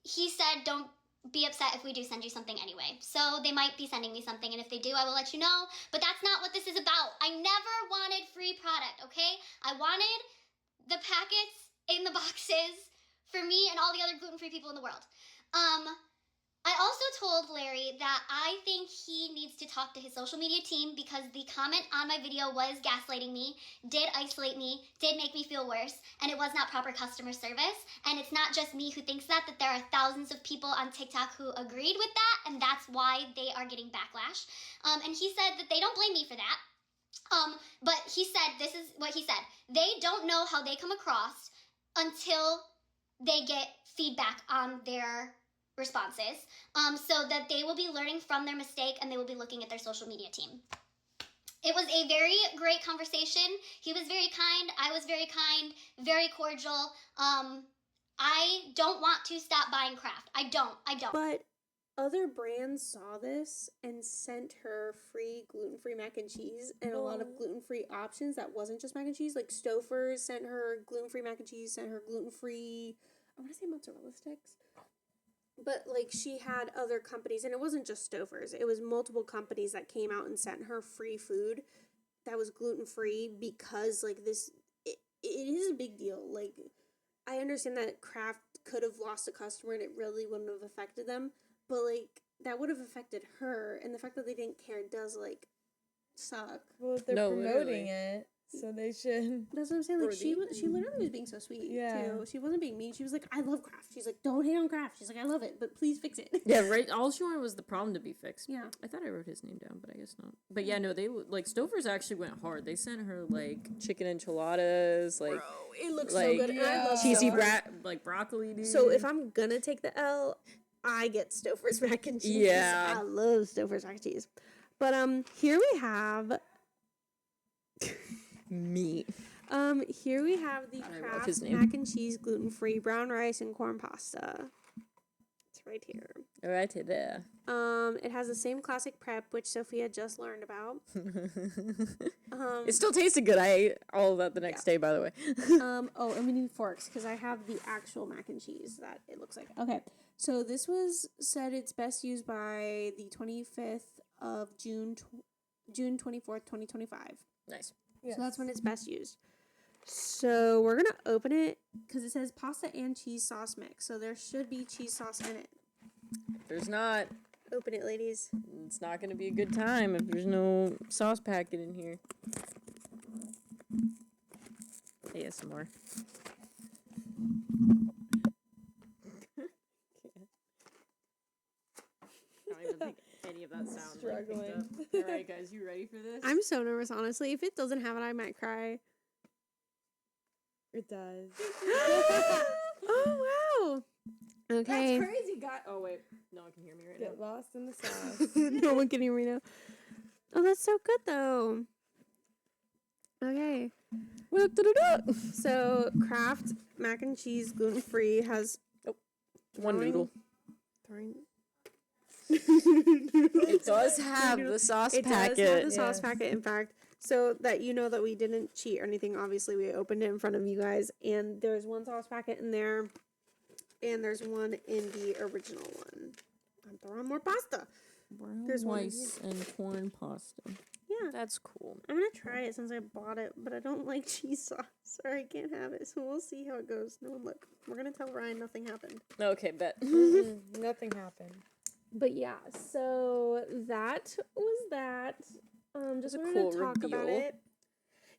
He said, don't be upset if we do send you something anyway. So they might be sending me something, and if they do, I will let you know. But that's not what this is about. I never wanted free product, okay? I wanted the packets in the boxes for me and all the other gluten-free people in the world. I also told Larry that I think he needs to talk to his social media team because the comment on my video was gaslighting me, did isolate me, did make me feel worse, and it was not proper customer service. And it's not just me who thinks that there are thousands of people on TikTok who agreed with that, and that's why they are getting backlash. And he said that they don't blame me for that. But he said, this is what he said, they don't know how they come across until they get feedback on their responses, so that they will be learning from their mistake and they will be looking at their social media team. It was a very great conversation. He was very kind. I was very kind, very cordial. I don't want to stop buying Kraft. I don't. But other brands saw this and sent her free gluten-free mac and cheese and a lot of gluten-free options that wasn't just mac and cheese. Like Stouffer's sent her gluten-free mac and cheese, sent her gluten-free, I want to say mozzarella sticks. But, like, she had other companies, and it wasn't just Stouffer's. It was multiple companies that came out and sent her free food that was gluten-free because, like, it is a big deal. Like, I understand that Kraft could have lost a customer and it really wouldn't have affected them, but, like, that would have affected her, and the fact that they didn't care does, like, suck. Well, if they're promoting it, so they should. That's what I'm saying. Like, she literally was being so sweet, too. She wasn't being mean. She was like, I love Kraft. She's like, don't hate on Kraft. She's like, I love it, but please fix it. Yeah, right. All she wanted was the problem to be fixed. Yeah. I thought I wrote his name down, but I guess not. But yeah, no, they, like, Stouffer's actually went hard. They sent her, like, chicken enchiladas, like... Bro, it looks like, so good. I love cheesy Stouffer's. broccoli, dude. So if I'm gonna take the L, I get Stouffer's mac and cheese. Yeah. I love Stouffer's mac and cheese. But here we have meat. Here we have the Kraft mac and cheese gluten-free brown rice and corn pasta. It's right here. Right there. It has the same classic prep, which Sophia just learned about. It still tasted good. I ate all of that the next day, by the way. Oh, and we need forks because I have the actual mac and cheese that it looks like. Okay, so this was said it's best used by the 25th of June 24th, 2025. Nice. Yes. So that's when it's best used. So we're going to open it because it says pasta and cheese sauce mix. So there should be cheese sauce in it. If there's not, Open it, ladies. it's not going to be a good time if there's no sauce packet in here. ASMR. I don't even think any of that sound Struggling. All right, guys, you ready for this? I'm so nervous, honestly. If it doesn't have it, I might cry. It does. Oh, wow. Okay. That's crazy, guy. Oh, wait. No one can hear me right Get now. lost in the sauce. No one can hear me now. Oh, that's so good, though. Okay. So, Kraft mac and cheese gluten-free has... One noodle. Throwing... It does have the sauce packet. It does have the sauce packet, in fact. So that you know that we didn't cheat or anything. Obviously, we opened it in front of you guys. And there's one sauce packet in there. And there's one in the original one. I'm throwing more pasta. Brown There's one in rice and corn pasta. Yeah. That's cool. I'm gonna try it since I bought it, but I don't like cheese sauce, or I can't have it. So we'll see how it goes. No, look, we're gonna tell Ryan nothing happened. Okay, bet. Nothing happened. But yeah, so that was that. Just a wanted cool to talk about reveal. it.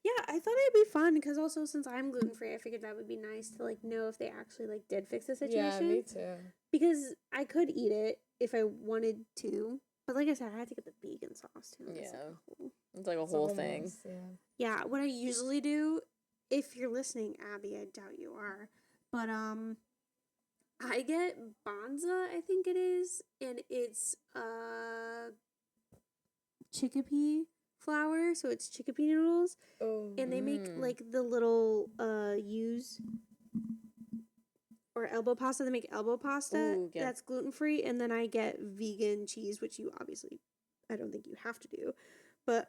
Yeah, I thought it'd be fun because also since I'm gluten free, I figured that would be nice to like know if they actually like did fix the situation. Yeah, me too. Because I could eat it if I wanted to, but like I said, I had to get the vegan sauce too. Yeah. Whole... It's like a whole thing. Yeah, what I usually do, if you're listening, Abby, I doubt you are, but I get Banza, I think it is, and it's chickpea flour, so it's chickpea noodles, and they make like the little U's or elbow pasta. They make elbow pasta. Ooh, yeah. That's gluten free, and then I get vegan cheese, which you obviously, I don't think you have to do, but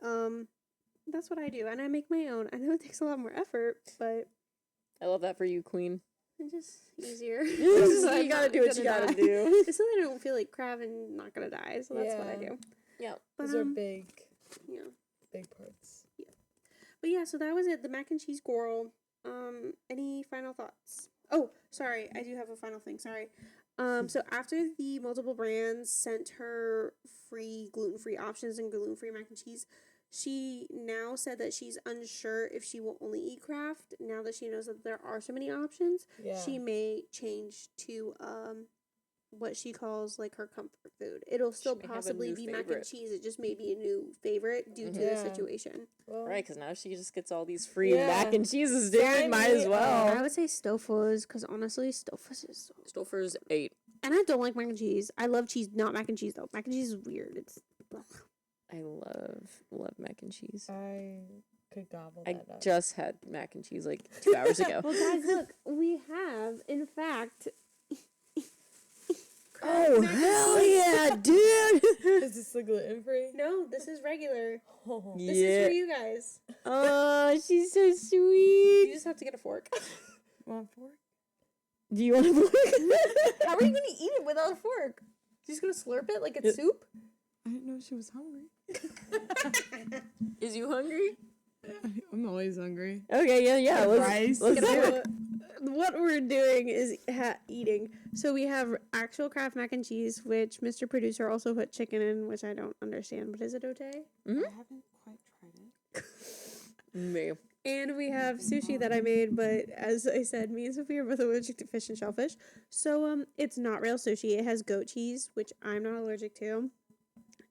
that's what I do, and I make my own. I know it takes a lot more effort, but I love that for you, queen. it's just easier. You gotta do what you gotta do. Just so that I don't feel like crap and not gonna die. So that's what I do. Yeah. But, Those are big yeah. parts. Yeah. But yeah, so that was it. The mac and cheese girl. Any final thoughts? Oh, sorry. I do have a final thing. Sorry. So after the multiple brands sent her free gluten-free options and gluten-free mac and cheese, she now said that she's unsure if she will only eat Kraft. Now that she knows that there are so many options, Yeah. she may change to what she calls like her comfort food. It'll still may have a possibly new be mac and favorite. cheese. It just may be a new favorite due to the Yeah. situation. Well, Right, because now she just gets all these free Yeah. mac and cheeses, dude. Might as Finally, well. I would say Stouffer's because honestly, Stouffer's is so. Stouffer's 8. And I don't like mac and cheese. I love cheese, not mac and cheese though. Mac and cheese is weird. It's. Ugh. I love mac and cheese. I could gobble I that up. just had mac and cheese like 2 hours ago. Well, guys, look, we have in fact. Oh, hell yeah, dude! Is this the gluten free? No, this is regular. Oh. This is for you guys. Oh, she's so You sweet. just have to get a fork. Want a fork? Do you want to How are you gonna eat it without a fork? You're just gonna slurp it like it's soup? I didn't know she was hungry. Is you hungry? I'm always hungry. Okay, yeah. Rice. Let's do it. What we're doing is eating. So we have actual Kraft mac and cheese, which Mr. Producer also put chicken in, which I don't understand, but is it okay? I haven't quite tried it. Me. And we have sushi that I made, but as I said, me and Sophia are both allergic to fish and shellfish. So it's not real sushi. It has goat cheese, which I'm not allergic to.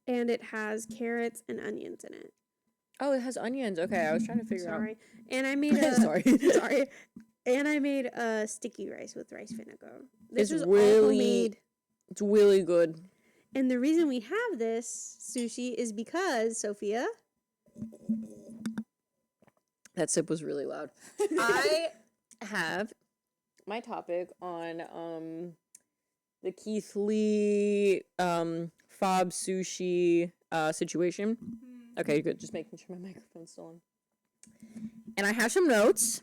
And it has carrots and onions in it. Oh, it has onions. Okay, I was trying to figure out. Sorry. And I made a Sorry. sorry. And I made a sticky rice with rice vinegar. This It's was really- all homemade. It's really good. And the reason we have this sushi is because, Sophia, That sip was really loud. I have my topic on the Keith Lee fob sushi situation. Okay, good. Just making sure my microphone's still on. And I have some notes.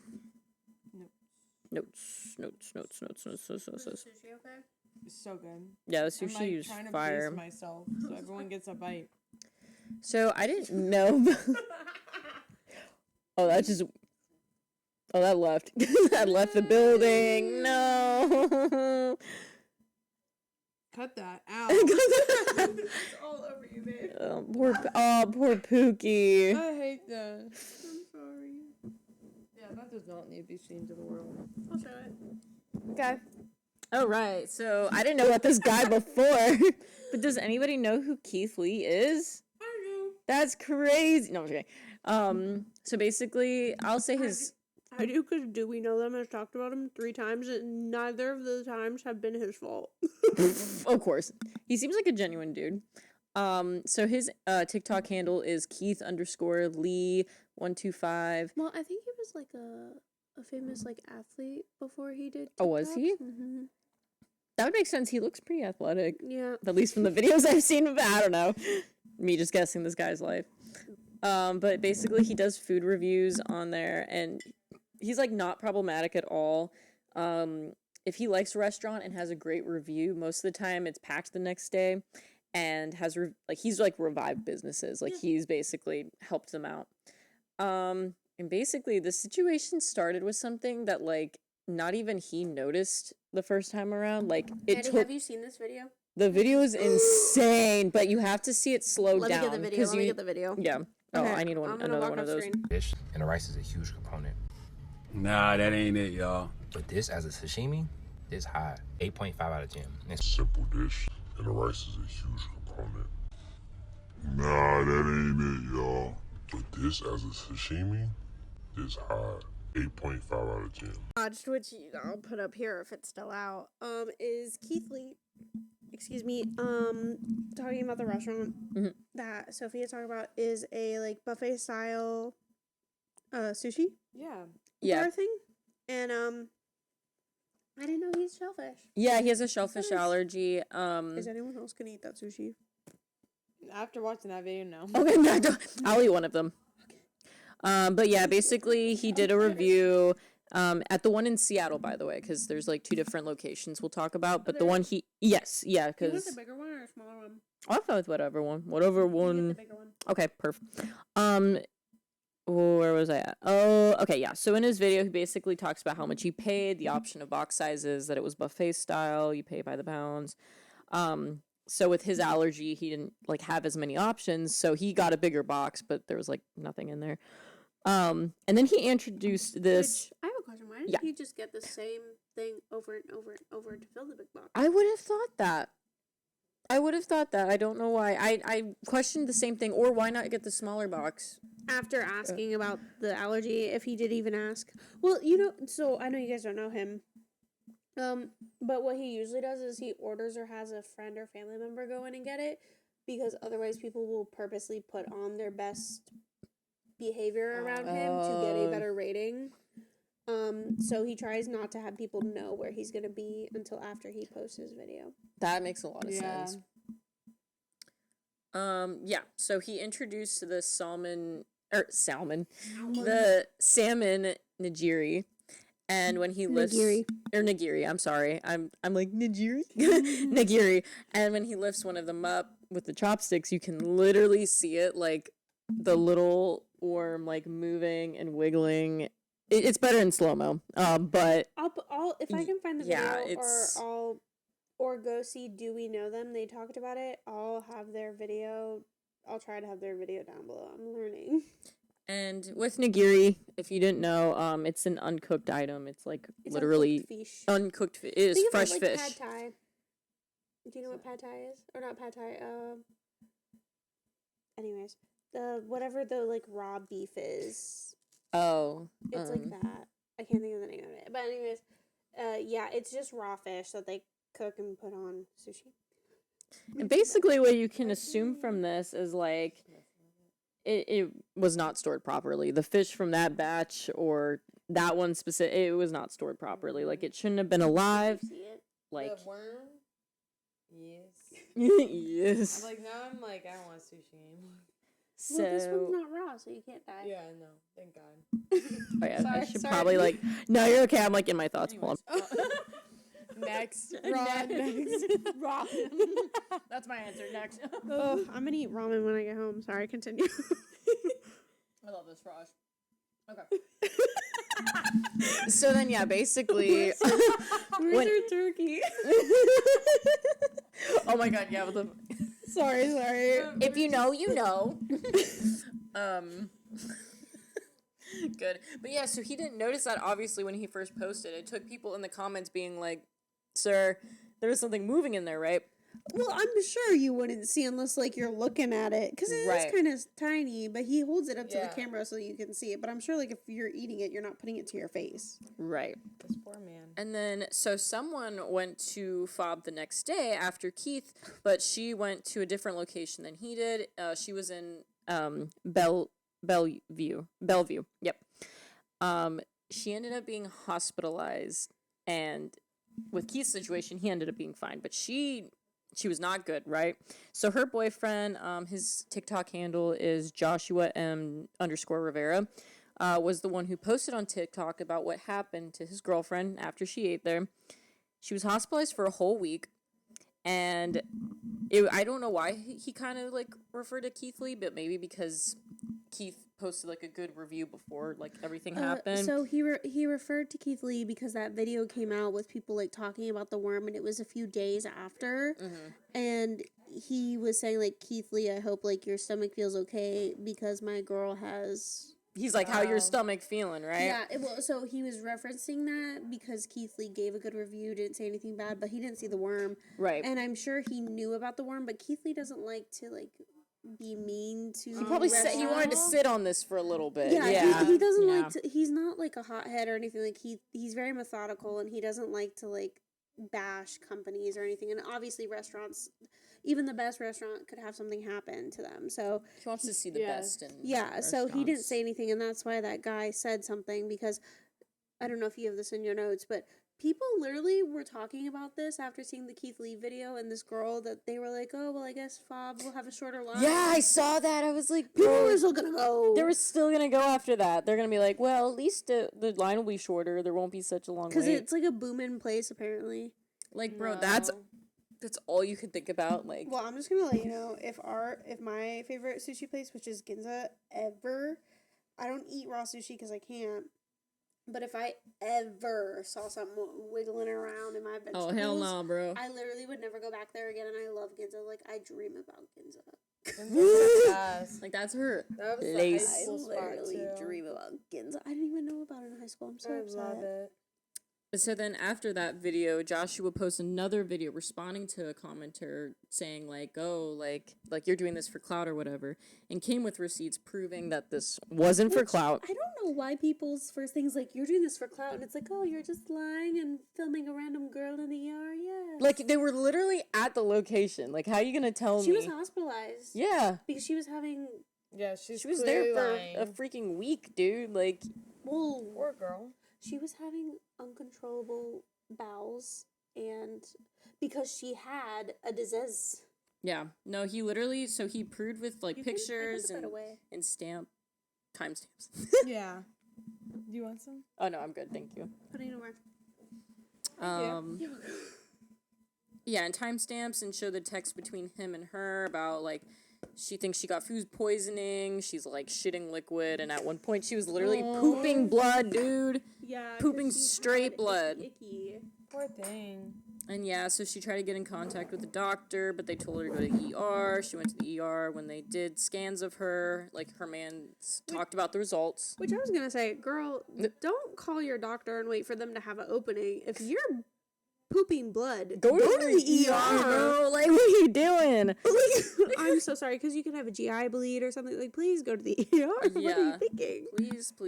Notes. sushi okay? It's so good. Yeah, the I'm sushi like is trying to fire. pace myself so everyone gets a bite. So I didn't know. Oh, that just. Oh, that left. That left the building. No. Cut that out. It's all over you, babe. Poor Pookie. I hate that. I'm sorry. Yeah, that does not need to be seen to the world. I'll show it. Okay. All right. So I didn't know about this guy before, but does anybody know who Keith Lee is? I know. That's crazy. No, I'm just kidding. So basically, I'll say his. I do, because do we know them? I've talked about him 3 times, and neither of the times have been his fault. Of course, he seems like a genuine dude. So his TikTok handle is Keith_Lee125. Well, I think he was like a famous like athlete before he did. Oh, was he? Mm-hmm. That would make sense. He looks pretty athletic, Yeah. at least from the videos I've seen. But I don't know. Me just guessing this guy's life. But basically, he does food reviews on there, and he's like not problematic at all. If he likes a restaurant and has a great review, most of the time it's packed the next day. and has he's like revived businesses. Like he's basically helped them out. And basically the situation started with something that like not even he noticed the first time around. Like it Eddie, took. have you seen this video? The video is insane, but you have to see it slowed Let down. me get the video. Let me get the video. Yeah. Oh, Okay, I need I'm gonna another walk one of off those. screen. Fish and the rice is a huge component. Nah, that ain't it, y'all. But this as a sashimi, this high. 8.5 out of 10. It's Simple dish, and the rice is a huge component. Nah, that ain't it, y'all. But this as a sashimi, this high. 8.5 out of 10. Watched, which I'll put up here if it's still out. Is Keith Lee, excuse me, talking about the restaurant that Sophia talked about is a like buffet style, sushi Yeah. bar thing, and I didn't know he's shellfish. Yeah, he has a shellfish Nice. allergy. Is anyone else gonna eat that sushi? After watching that video, no. Okay, no, I'll eat one of them. But yeah, basically he did a review at the one in Seattle, by the way, because there's like 2 different locations we'll talk about. But the one You want because the bigger one or a smaller one? I'll go with whatever one. You get the one. bigger one. Okay, perfect. Where was I at? Oh, okay, yeah. So in his video, he basically talks about how much he paid, the option of box sizes, that it was buffet style, you pay by the pounds. So with his allergy, he didn't like have as many options, so he got a bigger box, but there was like nothing in there. And then he introduced this. Which, I have a question. Why didn't Yeah. he just get the same thing over and over and over to fill the big box? I would have thought that. I don't know why. I questioned the same thing. Or why not get the smaller box? After asking about the allergy, if he did even ask. Well, so I know you guys don't know him. But what he usually does is he orders or has a friend or family member go in and get it, because otherwise people will purposely put on their best behavior around him to get a better rating. So he tries not to have people know where he's gonna be until after he posts his video. That makes a lot of sense. Yeah. So he introduced the salmon, the salmon nigiri, and when he lifts nigiri, I'm sorry, I'm like nigiri, nigiri, and when he lifts one of them up with the chopsticks, you can literally see it, like the little worm like moving and wiggling. It's better in slow mo. But I'll if I can find the yeah, video, or go see Do We Know Them. They talked about it. I'll have their video. I'll try to have their video down below. I'm learning. And with nigiri, if you didn't know, it's an uncooked item. It's like It's literally uncooked fish. It is Think of fresh it like fish. Pad Thai. Do you know what Pad Thai is? Or not Pad Thai? Anyways, whatever the like raw beef is. Oh, It's like that. I can't think of the name of it. But anyways, yeah, it's just raw fish that they cook and put on sushi. and basically what you can assume from this is like it was not stored properly. The fish from that batch or that one specific, it was not stored properly. Like it shouldn't have been alive. See it? Like The worm? Yes. yes. I'm like, now I'm like, I don't want sushi anymore. So Well, this one's not raw, so you can't die. Yeah, no. Thank God. oh yeah, I Sorry, should sorry. probably like. No, you're okay. I'm like in my thoughts. Hold on. Next. Raw. Next. Raw. That's my answer. Next. Oh, I'm gonna eat ramen when I get home. Sorry, continue. I love this frosh. Okay. So then, yeah, basically. Where's your turkey? Oh my god, yeah. With the, sorry. if you know, you know. Good. But yeah, so he didn't notice that obviously when he first posted. It took people in the comments being like, "Sir, there was something moving in there, right?" Well, I'm sure you wouldn't see unless like you're looking at it, because it Right. is kind of tiny. But he holds it up to Yeah. the camera so you can see it. But I'm sure like if you're eating it, you're not putting it to your face. Right. This poor man. And then, so someone went to FOB the next day after Keith, but she went to a different location than he did. She was in Bellevue. Yep. She ended up being hospitalized, and with Keith's situation, he ended up being fine, but she was not good, right? So her boyfriend, his TikTok handle is Joshua M_Rivera, was the one who posted on TikTok about what happened to his girlfriend after she ate there. She was hospitalized for a whole week, And I don't know why he kind of like referred to Keith Lee, but maybe because Keith posted like a good review before like everything happened. So he referred to Keith Lee because that video came out with people like talking about the worm, and it was a few days after. And he was saying like, Keith Lee, I hope like your stomach feels okay because my girl has. He's like, how your stomach feeling, right? Yeah, so he was referencing that because Keith Lee gave a good review, didn't say anything bad, but he didn't see the worm. Right. And I'm sure he knew about the worm, but Keith Lee doesn't like to like be mean to. He probably said he wanted to sit on this for a little bit. Yeah. He doesn't like to. He's not like a hothead or anything. Like he's very methodical, and he doesn't like to like bash companies or anything. And obviously, restaurants, even the best restaurant, could have something happen to them. So he wants to see the best. So he didn't say anything, and that's why that guy said something, because I don't know if you have this in your notes, but people literally were talking about this after seeing the Keith Lee video and this girl, that they were like, oh, well, I guess Fob will have a shorter line. Yeah, I saw that. I was like, people were still gonna go. They were still gonna go after that. They're gonna be like, well, at least the line will be shorter. There won't be such a long wait. Because it's like a booming place, apparently. Like, bro, that's all you could think about. Like, well, I'm just gonna let you know, if my favorite sushi place, which is Ginza, ever, I don't eat raw sushi because I can't. But if I ever saw something wiggling around in my vegetables, oh hell no, bro! I literally would never go back there again. And I love Ginza. Like, I dream about Ginza. Like, that's her place. I literally dream about Ginza. I didn't even know about it in high school. I'm so upset. I love it. So then after that video, Joshua posted another video responding to a commenter saying like, oh, like you're doing this for clout or whatever, and came with receipts proving that this wasn't for clout. I don't know why people's first thing's like, you're doing this for clout, and it's like, oh, you're just lying and filming a random girl in the ER, yeah. Like, they were literally at the location. Like, how are you gonna tell me? She was hospitalized. Yeah. Because she was having... Yeah, she was there for a freaking week, dude. Like... Well, poor girl. She was having uncontrollable bowels, and because she had a disease. Yeah. No, he literally, so he proved with like pictures and timestamps. Yeah. Do you want some? Oh no, I'm good, thank you. Put it away. Yeah, and timestamps, and show the text between him and her about like she thinks she got food poisoning. She's like shitting liquid, and at one point she was literally pooping blood, dude. Yeah, pooping straight blood. Icky. Poor thing. And yeah, so she tried to get in contact with the doctor, but they told her to go to the ER. She went to the ER. When they did scans of her, like, her man talked about the results. Which I was gonna say, girl, don't call your doctor and wait for them to have an opening. If you're pooping blood, go to the ER. Bro. Like, what are you doing? I'm so sorry, because you can have a GI bleed or something. Like, please go to the ER. Yeah. What are you thinking? Please.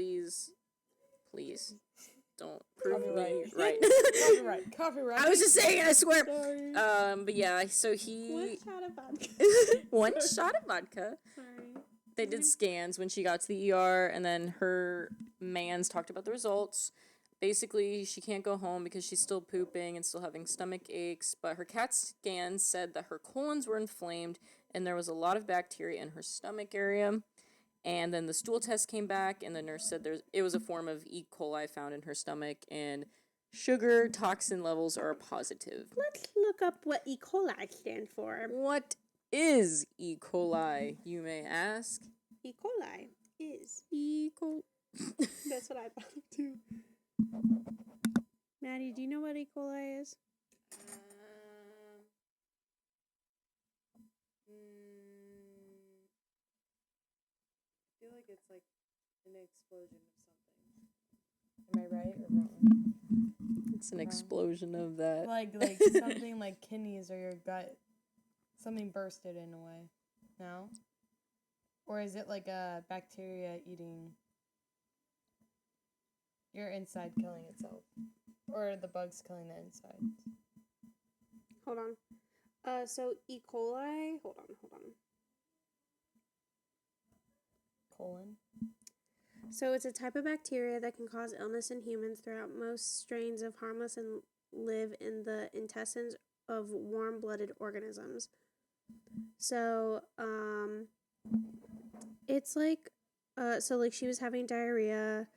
Don't prove me right. Copyright. I was just saying, I swear. Sorry. But yeah, so he... One shot of vodka. Sorry. They did scans when she got to the ER, and then her mans talked about the results. Basically, she can't go home because she's still pooping and still having stomach aches, but her CAT scan said that her colons were inflamed and there was a lot of bacteria in her stomach area. And then the stool test came back, and the nurse said it was a form of E. coli found in her stomach, and sugar toxin levels are positive. Let's look up what E. coli stands for. What is E. coli, you may ask? E. coli is... E. coli. That's what I thought too. Maddie, do you know what E. coli is? I feel like it's like an explosion of something. Am I right or wrong? It's an explosion of that. Like something like kidneys or your gut. Something bursted in a way. No? Or is it like a bacteria eating your inside, killing itself? Or the bugs killing the inside? Hold on. So E. coli... Hold on. Colon? So it's a type of bacteria that can cause illness in humans. Throughout, most strains of harmless and live in the intestines of warm-blooded organisms. So, it's like, so like she was having diarrhea,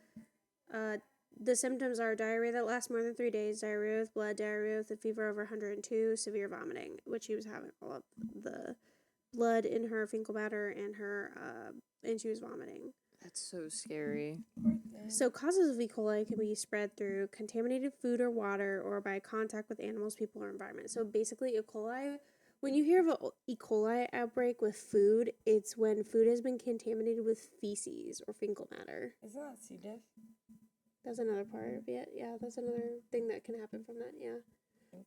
the symptoms are diarrhea that lasts more than 3 days, diarrhea with blood, diarrhea with a fever over 102, severe vomiting, which she was having all of the blood in her fecal matter and she was vomiting. That's so scary. So causes of E. coli can be spread through contaminated food or water or by contact with animals, people, or environment. So basically, E. coli, when you hear of an E. coli outbreak with food, it's when food has been contaminated with feces or fecal matter. Isn't that C. diff? That's another part of it. Yeah, that's another thing that can happen from that. Yeah.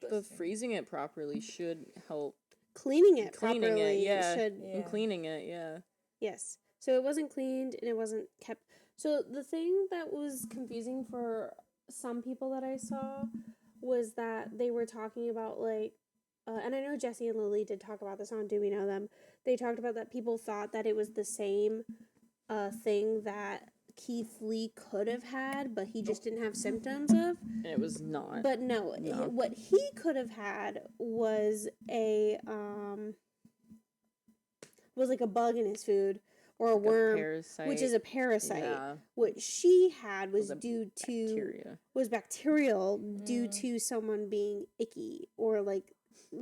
But freezing it properly should help. Cleaning it Cleaning properly it, yeah. should. And cleaning it, yeah. Yes. So it wasn't cleaned and it wasn't kept. So the thing that was confusing for some people that I saw was that they were talking about like, and I know Jesse and Lily did talk about this on Do We Know Them. They talked about that people thought that it was the same thing that Keith Lee could have had, but he just didn't have symptoms of. And it was not. But no. What he could have had was like a bug in his food or a like worm, a parasite. which is a parasite. Yeah. What she had was bacterial due to someone being icky or like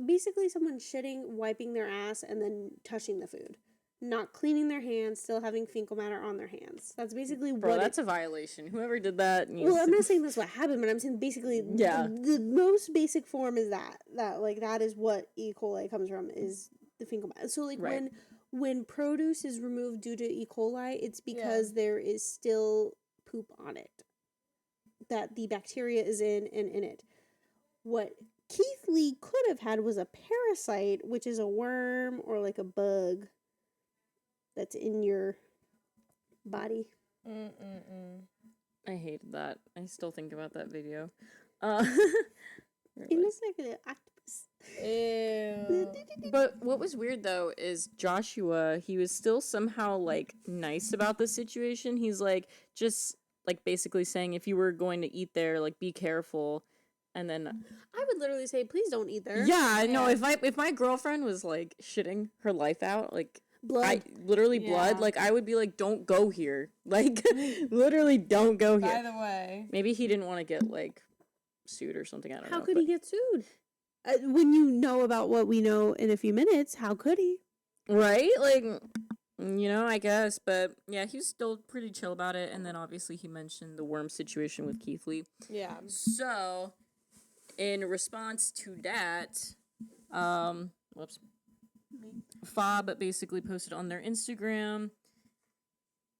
basically someone shitting, wiping their ass, and then touching the food. Not cleaning their hands, still having fecal matter on their hands. That's basically that's a violation. Whoever did that needs I'm not saying that's what happened, but I'm saying basically the most basic form is that is what E. coli comes from, is the fecal matter. So like when produce is removed due to E. coli, it's because there is still poop on it that the bacteria is in it. What Keith Lee could have had was a parasite, which is a worm or like a bug that's in your body. I hated that. I still think about that video. It looks like an octopus. Ew. But what was weird though is Joshua, he was still somehow like nice about the situation. He's like just like basically saying if you were going to eat there, like be careful. And then I would literally say, please don't eat there. Yeah, no, if my girlfriend was like shitting her life out, like blood, blood, like I would be like, don't go here. Like literally don't go here. By the way. Maybe he didn't want to get like sued or something, I don't know. How could he get sued? When you know about what we know in a few minutes, how could he? Right? Like, you know, I guess. But yeah, he was still pretty chill about it. And then obviously he mentioned the worm situation with Keith Lee. Yeah. So, in response to that, FOB basically posted on their Instagram.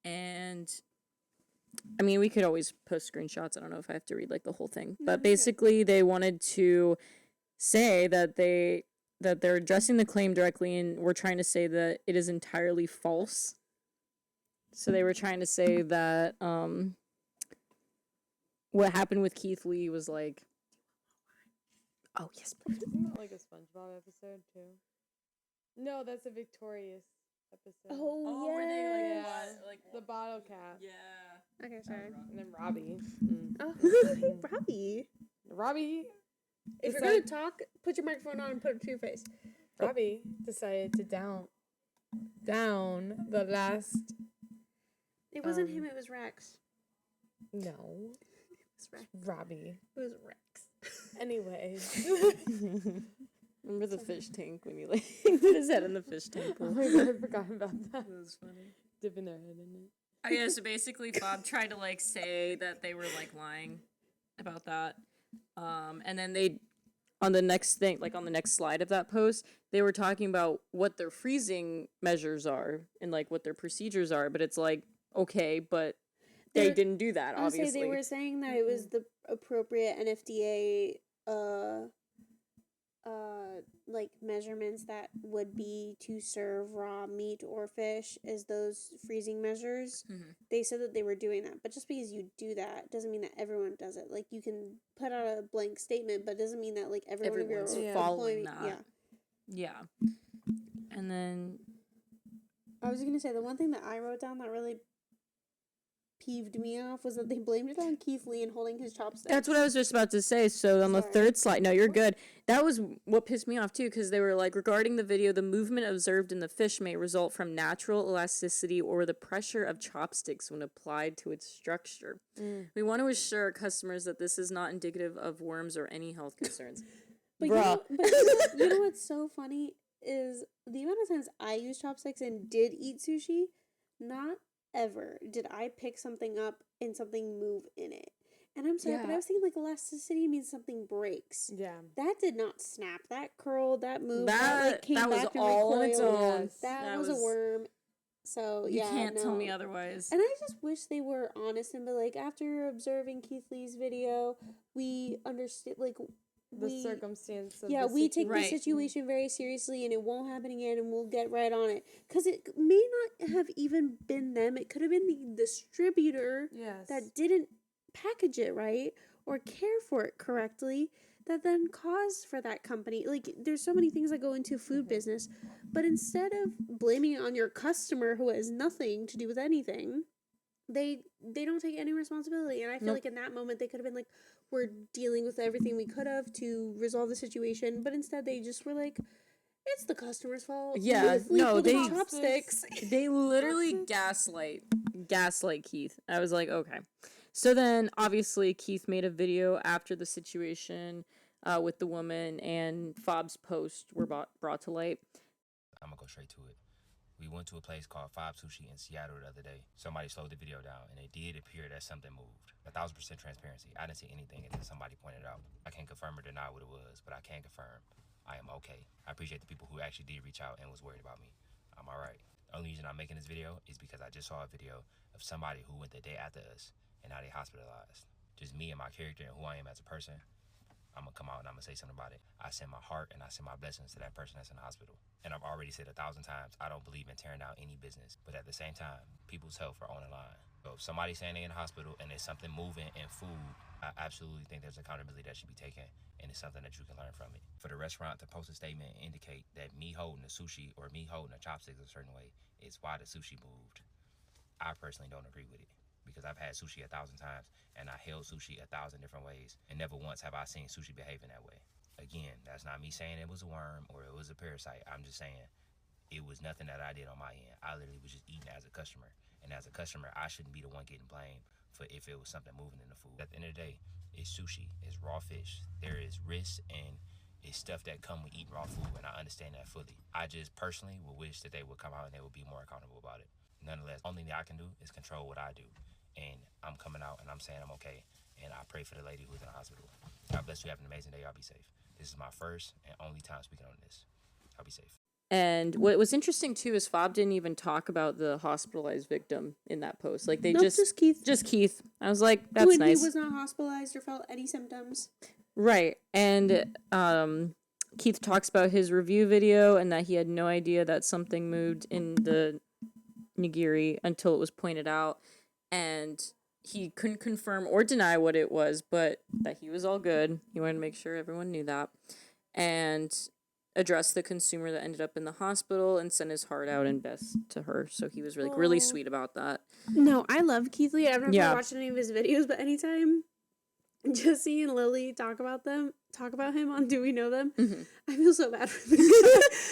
And I mean, we could always post screenshots. I don't know if I have to read like the whole thing. But basically they wanted to say that they're addressing the claim directly and we're trying to say that it is entirely false. So they were trying to say that what happened with Keith Lee was like, oh yes, please. Isn't that like a SpongeBob episode too? No, that's a Victorious episode. Oh where they yeah, like the bottle cap. Yeah. Okay, sorry. And then Robbie. Oh, Robbie. Robbie. If you're gonna talk, put your microphone on and put it to your face. Robbie decided to down the last. It wasn't him. It was Rex. No. It was Rex. Robbie. It was Rex. Anyways. Remember the fish tank when he like put his head in the fish tank? Oh my god, I forgot about that. That was funny. Dipping their head in it. Oh yeah, so basically Bob tried to like say that they were like lying about that. And then they on the next thing, like on the next slide of that post, they were talking about what their freezing measures are and like what their procedures are, but it's like, okay, but they didn't do that, obviously. They were saying that it was the appropriate NFDA like measurements that would be to serve raw meat or fish as those freezing measures. Mm-hmm. They said that they were doing that, but just because you do that doesn't mean that everyone does it. Like you can put out a blank statement, but it doesn't mean that like everyone's following that. Yeah. And then I was gonna say the one thing that I wrote down that really peeved me off was that they blamed it on Keith Lee and holding his chopsticks. That's what I was just about to say. So on the third slide, no, you're good. That was what pissed me off too, because they were like, regarding the video, the movement observed in the fish may result from natural elasticity or the pressure of chopsticks when applied to its structure. We want to assure customers that this is not indicative of worms or any health concerns. But Bruh. you know what's so funny is the amount of times I used chopsticks and did eat sushi, not ever did I pick something up and something move in it. And I'm sorry, but I was thinking like elasticity means something breaks. Yeah. That did not snap. That curled, that moved, That like came was back and all on its recoiled. own. Yes. That was a worm. So You yeah, can't tell no. me otherwise. And I just wish they were honest and be like, after observing Keith Lee's video, we understood like The circumstance of we take the Right. situation very seriously and it won't happen again and we'll get right on it. Because it may not have even been them. It could have been the distributor that didn't package it right or care for it correctly that then caused for that company. Like, there's so many things that go into food business. But instead of blaming it on your customer who has nothing to do with anything, they don't take any responsibility. And I feel like in that moment they could have been like, we're dealing with everything we could have to resolve the situation, but instead they just were like, it's the customer's fault. Yeah, no, they they- chopsticks. They literally gaslight Keith. I was like, okay. So then, obviously, Keith made a video after the situation with the woman, and Fob's posts were brought to light. I'm gonna go straight to it. We went to a place called Fob Sushi in Seattle the other day. Somebody slowed the video down, and it did appear that something moved. 1,000% transparency. I didn't see anything until somebody pointed out. I can't confirm or deny what it was, but I can confirm I am okay. I appreciate the people who actually did reach out and was worried about me. I'm all right. The only reason I'm making this video is because I just saw a video of somebody who went the day after us, and now they hospitalized. Just me and my character and who I am as a person. I'm gonna come out and I'm gonna say something about it. I send my heart and I send my blessings to that person that's in the hospital. And I've already said 1,000 times, I don't believe in tearing down any business. But at the same time, people's health are on the line. So if somebody's saying they're in the hospital and there's something moving in food, I absolutely think there's accountability that should be taken, and it's something that you can learn from it. For the restaurant to post a statement and indicate that me holding the sushi or me holding the chopsticks a certain way is why the sushi moved, I personally don't agree with it. Because I've had sushi 1,000 times, and I held sushi 1,000 different ways, and never once have I seen sushi behaving that way. Again, that's not me saying it was a worm or it was a parasite. I'm just saying it was nothing that I did on my end. I literally was just eating as a customer, and as a customer, I shouldn't be the one getting blamed for if it was something moving in the food. At the end of the day, it's sushi, it's raw fish. There is risks and it's stuff that come with eating raw food, and I understand that fully. I just personally would wish that they would come out and they would be more accountable about it. Nonetheless, only thing I can do is control what I do. And I'm coming out and I'm saying I'm okay. And I pray for the lady who's in the hospital. God bless you. Have an amazing day. Y'all be safe. This is my first and only time speaking on this. Y'all be safe. And what was interesting too is Fob didn't even talk about the hospitalized victim in that post. Like they Nope, just Keith. Just Keith. I was like, that's When nice. he was not hospitalized or felt any symptoms. Right. And Keith talks about his review video and that he had no idea that something moved in the nigiri until it was pointed out. And he couldn't confirm or deny what it was, but that he was all good. He wanted to make sure everyone knew that. And addressed the consumer that ended up in the hospital and sent his heart out and best to her. So he was really sweet about that. No, I love Keith Lee. I've never Yeah. watched any of his videos, but anytime Jesse and Lily talk about him on Do We Know Them, I feel so bad for him.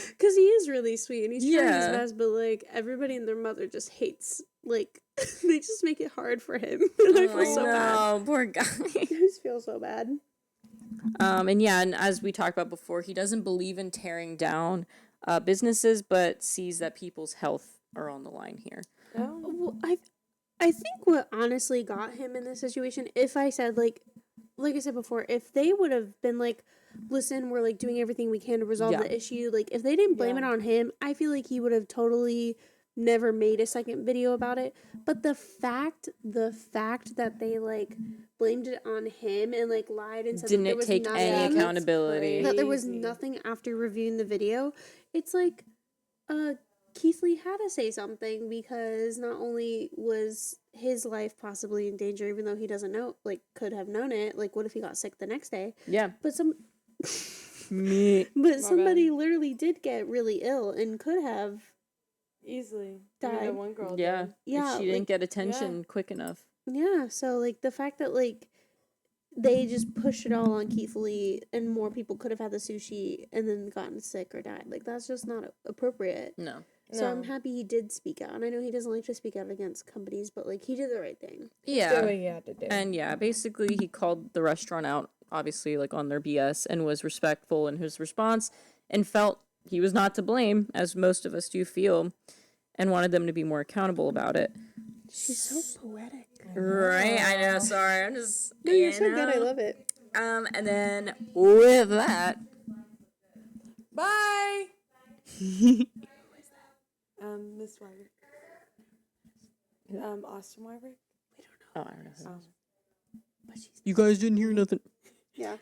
Because he is really sweet and he's trying his best, but like everybody and their mother just hates, like, they just make it hard for him. And I feel so bad. Poor guy. I just feel so bad. And as we talked about before, he doesn't believe in tearing down businesses, but sees that people's health are on the line here. Well, I think what honestly got him in this situation, if I said, like I said before, if they would have been like, listen, we're like doing everything we can to resolve the issue, like if they didn't blame it on him, I feel like he would have totally never made a second video about it. But the fact that they like blamed it on him and like lied and said Didn't that there it was take any accountability? that there was nothing after reviewing the video, it's like Keith Lee had to say something, because not only was his life possibly in danger, even though he doesn't know, like, could have known it, like, what if he got sick the next day? Yeah. But Me. but somebody literally did get really ill and could have Easily. I mean, died. the one girl Yeah. did. Yeah, If she didn't like- get attention quick enough. Yeah, so like the fact that like they just pushed it all on Keith Lee and more people could have had the sushi and then gotten sick or died. Like that's just not appropriate. No. So I'm No. happy he did speak out. And I know he doesn't like to speak out against companies, but like he did the right thing. Yeah. Do what you had to do. And yeah, basically he called the restaurant out, obviously, like on their BS, and was respectful in his response and felt he was not to blame, as most of us do feel, and wanted them to be more accountable about it. She's so poetic. Right? I know, sorry. I'm just. No, you're so good. I love it. And then with that. Bye! Miss Wyrick. Austin Wyrick? Oh, I don't know. Oh. You guys didn't hear nothing. Yeah.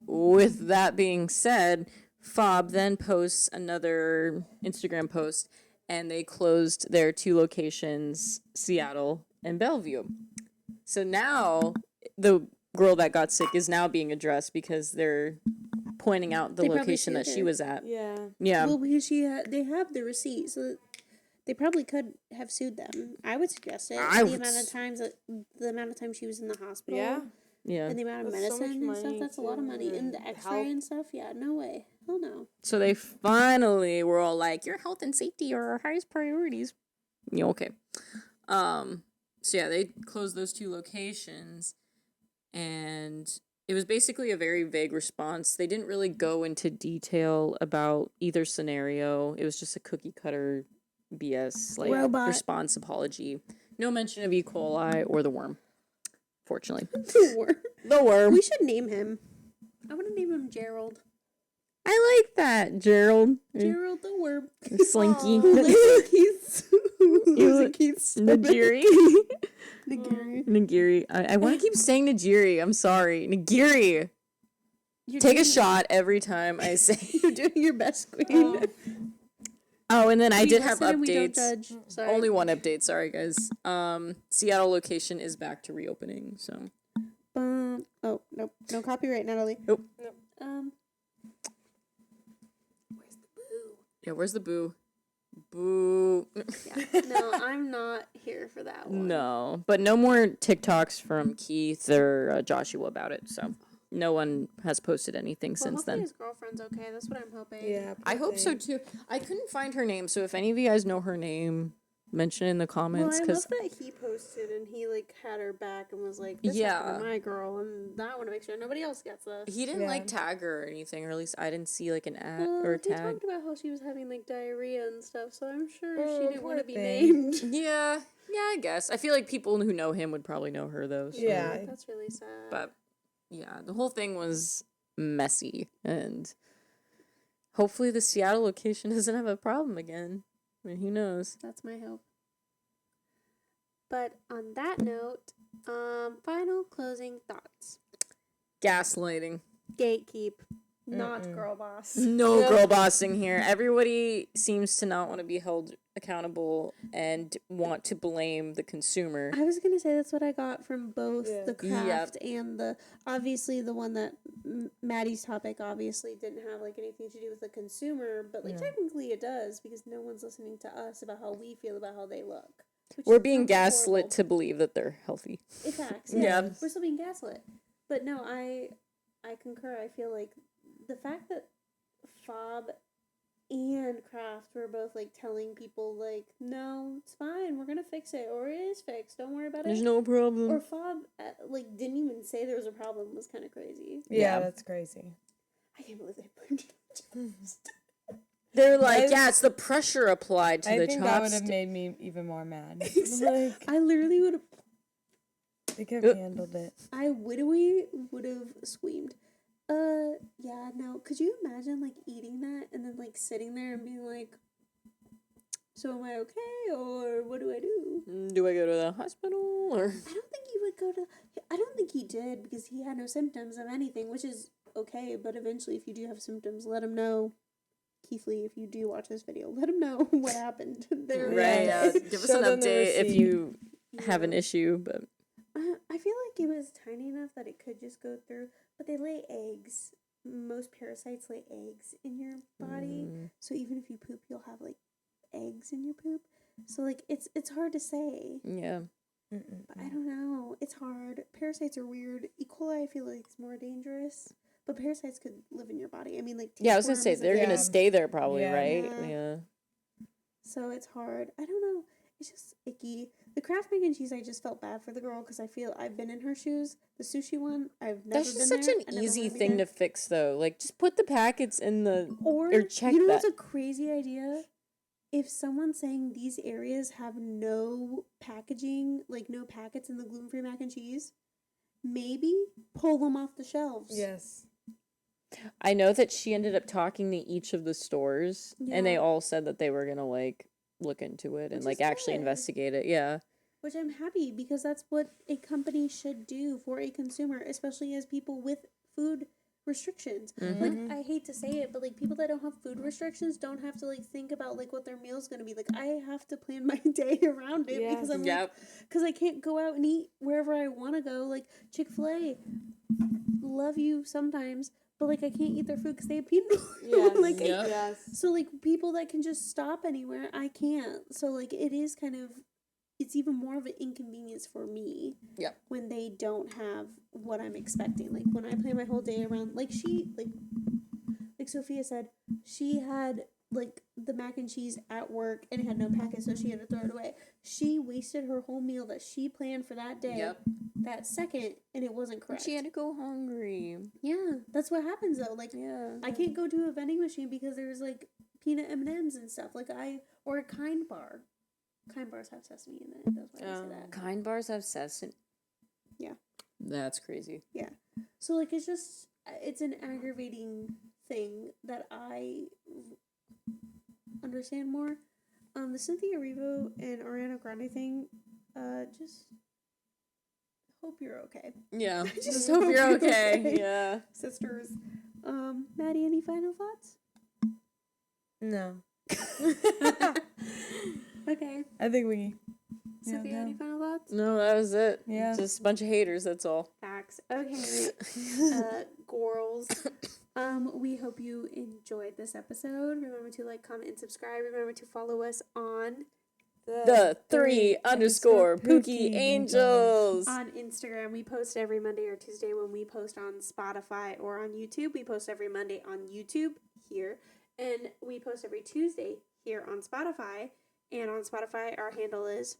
With that being said, Fob then posts another Instagram post, and they closed their 2 locations, Seattle and Bellevue. So now the girl that got sick is now being addressed because they're pointing out the They probably location that sued she her. was at. Yeah. Yeah. Well, because they have the receipt, so they probably could have sued them. I would suggest it. I the would amount of times she was in the hospital. Yeah. Yeah. And the amount of That's so much medicine and stuff, money, that's a lot of too, money. And the and x-ray health. and stuff, yeah, no way. Hell no. So they finally were all like, your health and safety are our highest priorities. Yeah, okay. So yeah, they closed those 2 locations, and it was basically a very vague response. They didn't really go into detail about either scenario. It was just a cookie cutter BS like Robot. response apology. No mention of E. coli or the worm. Fortunately. The worm. The worm. We should name him. I want to name him Gerald. I like that, Gerald. Gerald the worm. Slinky. Who lives in Keith's? Who lives in Keith's stomach? Nigiri. Nigiri. Nigiri. I want to keep saying Nigiri. I'm sorry. Nigiri. You're Take a doing- shot every time I say. You're doing your best, Queen. Oh, and then I We did have listen and we don't updates. judge. Sorry. Only one update. Sorry, guys. Seattle location is back to reopening. So. Oh, nope. No copyright, Natalie. Nope. Where's the boo? Yeah. Where's the boo? Boo. Yeah. No, I'm not here for that one. No, but no more TikToks from Keith or Joshua about it. So no one has posted anything Well, since hopefully then. his girlfriend's okay. That's what I'm hoping. Yeah. I hope so too. I couldn't find her name, so if any of you guys know her name, mention it in the Well, comments. I love Because that he posted and he like had her back and was like, "This Yeah. happened to my girl," and I want to make sure nobody else gets this. he didn't Yeah. like tag her or anything, or at least I didn't see like an ad Well, or a he tag. talked about how she was having like diarrhea and stuff, so I'm sure Oh, she didn't want to poor be thing. named. Yeah, I guess. I feel like people who know him would probably know her though. So. Yeah. That's really sad. But yeah, the whole thing was messy, and hopefully the Seattle location doesn't have a problem again. I mean, who knows? That's my hope. But on that note, final closing thoughts. Gaslighting. Gatekeep, not girl boss. No girl bossing here. Everybody seems to not want to be held accountable and want to blame the consumer. I was gonna say that's what I got from both Yeah. the craft and the obviously the one that Maddie's topic obviously didn't have like anything to do with the consumer, but like technically it does because no one's listening to us about how we feel about how they look. which We're is being sounds gaslit horrible. to believe that they're healthy. It facts, Yeah. yeah. We're still being gaslit. But no, I concur. I feel like the fact that Fob and Kraft were both like telling people like, no, it's fine, we're gonna fix it, or it is fixed, don't worry about There's it. no problem. Or Fob like didn't even say there was a problem was kind of crazy. Yeah, Yeah. that's crazy. I can't believe they blamed it on chopsticks. They're like, I- yeah, it's the pressure applied to I the think that would have chopstick. made me even more mad. Like, I literally would have. they could have handled it. I literally would have screamed. Yeah, no. Could you imagine like eating that and then like sitting there and being like, so am I okay or what do I do? Do I go to the hospital or? I don't think he would go to. I don't think he did because he had no symptoms of anything, which is okay. But eventually, if you do have symptoms, let him know. Keith Lee, if you do watch this video, let him know what happened. There, Right. Yeah. Give us Show an them the update if receipt. you have an issue, but I feel like it was tiny enough that it could just go through, but they lay eggs. Most parasites lay eggs in your body, so even if you poop, you'll have like eggs in your poop. So, like, it's hard to say. Yeah. But I don't know. It's hard. Parasites are weird. E. coli, I feel like, is more dangerous. But parasites could live in your body. I mean, like, Yeah, I was gonna say, tapeworms and they're gonna things. stay there probably, Yeah. right? Yeah. Yeah. So it's hard. I don't know. It's just icky. The Kraft Mac and Cheese, I just felt bad for the girl because I feel I've been in her shoes. The sushi one, I've never That's been just such there. an I never easy wanna be thing there. to fix, though. Like, just put the packets in the... Or check you know that. what's a crazy idea? If someone's saying these areas have no packaging, like no packets in the gluten-free mac and cheese, maybe pull them off the shelves. Yes. I know that she ended up talking to each of the stores, and they Yeah. all said that they were gonna, like, look into it and, Which like, is actually good. investigate it. Yeah. Which I'm happy because that's what a company should do for a consumer, especially as people with food restrictions. Like, I hate to say it, but like people that don't have food restrictions don't have to like think about like what their meal's gonna be. Like, I have to plan my day around it because I'm like, because I can't go out and eat wherever I want to go. Like Chick-fil-A, love you sometimes, but like I can't eat their food because they have peanut oil. Yes. Like, Yes. so like people that can just stop anywhere, I can't. So like it is kind of, it's even more of an inconvenience for me. Yep. When they don't have what I'm expecting. Like when I plan my whole day around, like Sophia said, she had like the mac and cheese at work and it had no packet, so she had to throw it away. She wasted her whole meal that she planned for that day. Yep. That second, and it wasn't correct. She had to go hungry. Yeah, that's what happens though. Like, Yeah. I can't go to a vending machine because there's like peanut M&Ms and stuff. Like or a Kind bar. Kind bars have sesame in it. That's why I say that. Kind bars have sesame. Yeah. That's crazy. Yeah. So like it's an aggravating thing that I understand more. The Cynthia Erivo and Ariana Grande thing, just hope you're okay. Yeah. Just Just hope you're okay. Yeah. Sisters. Maddie, any final thoughts? No. Okay. I think we. Sophia, any final thoughts? No, that was it. Yeah. Just a bunch of haters, that's all. Facts. Okay. Girls. We hope you enjoyed this episode. Remember to like, comment, and subscribe. Remember to follow us on The 3__ Pookie Angels. on Instagram. We post every Monday or Tuesday when we post on Spotify or on YouTube. We post every Monday on YouTube here. And we post every Tuesday here on Spotify. And on Spotify, our handle is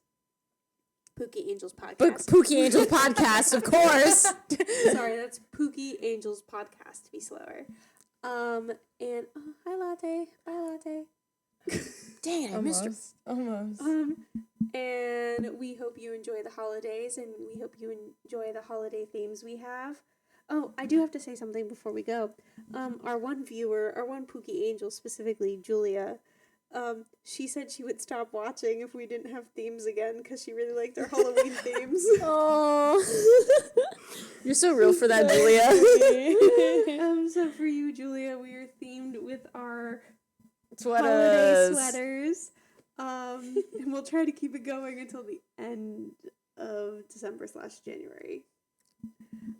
Pookie Angels Podcast. Pookie Angels Podcast, of course. Sorry, that's Pookie Angels Podcast to be slower. And hi Latte. Bye Latte. Dang it, I missed her. Almost. And we hope you enjoy the holidays, and we hope you enjoy the holiday themes we have. Oh, I do have to say something before we go. Our one viewer, our one Pookie Angel, specifically Julia, she said she would stop watching if we didn't have themes again because she really liked our Halloween themes. Oh, you're so real for that, Julia. So for you, Julia, we are themed with our Sweaters. holiday sweaters. And we'll try to keep it going until the end of December/January.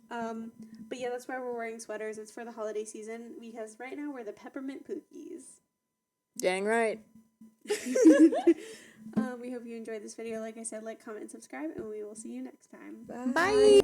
But yeah, that's why we're wearing sweaters. It's for the holiday season because right now we're the peppermint pookies. Dang right. We hope you enjoyed this video. Like I said, like, comment, and subscribe, and we will see you next time. Bye.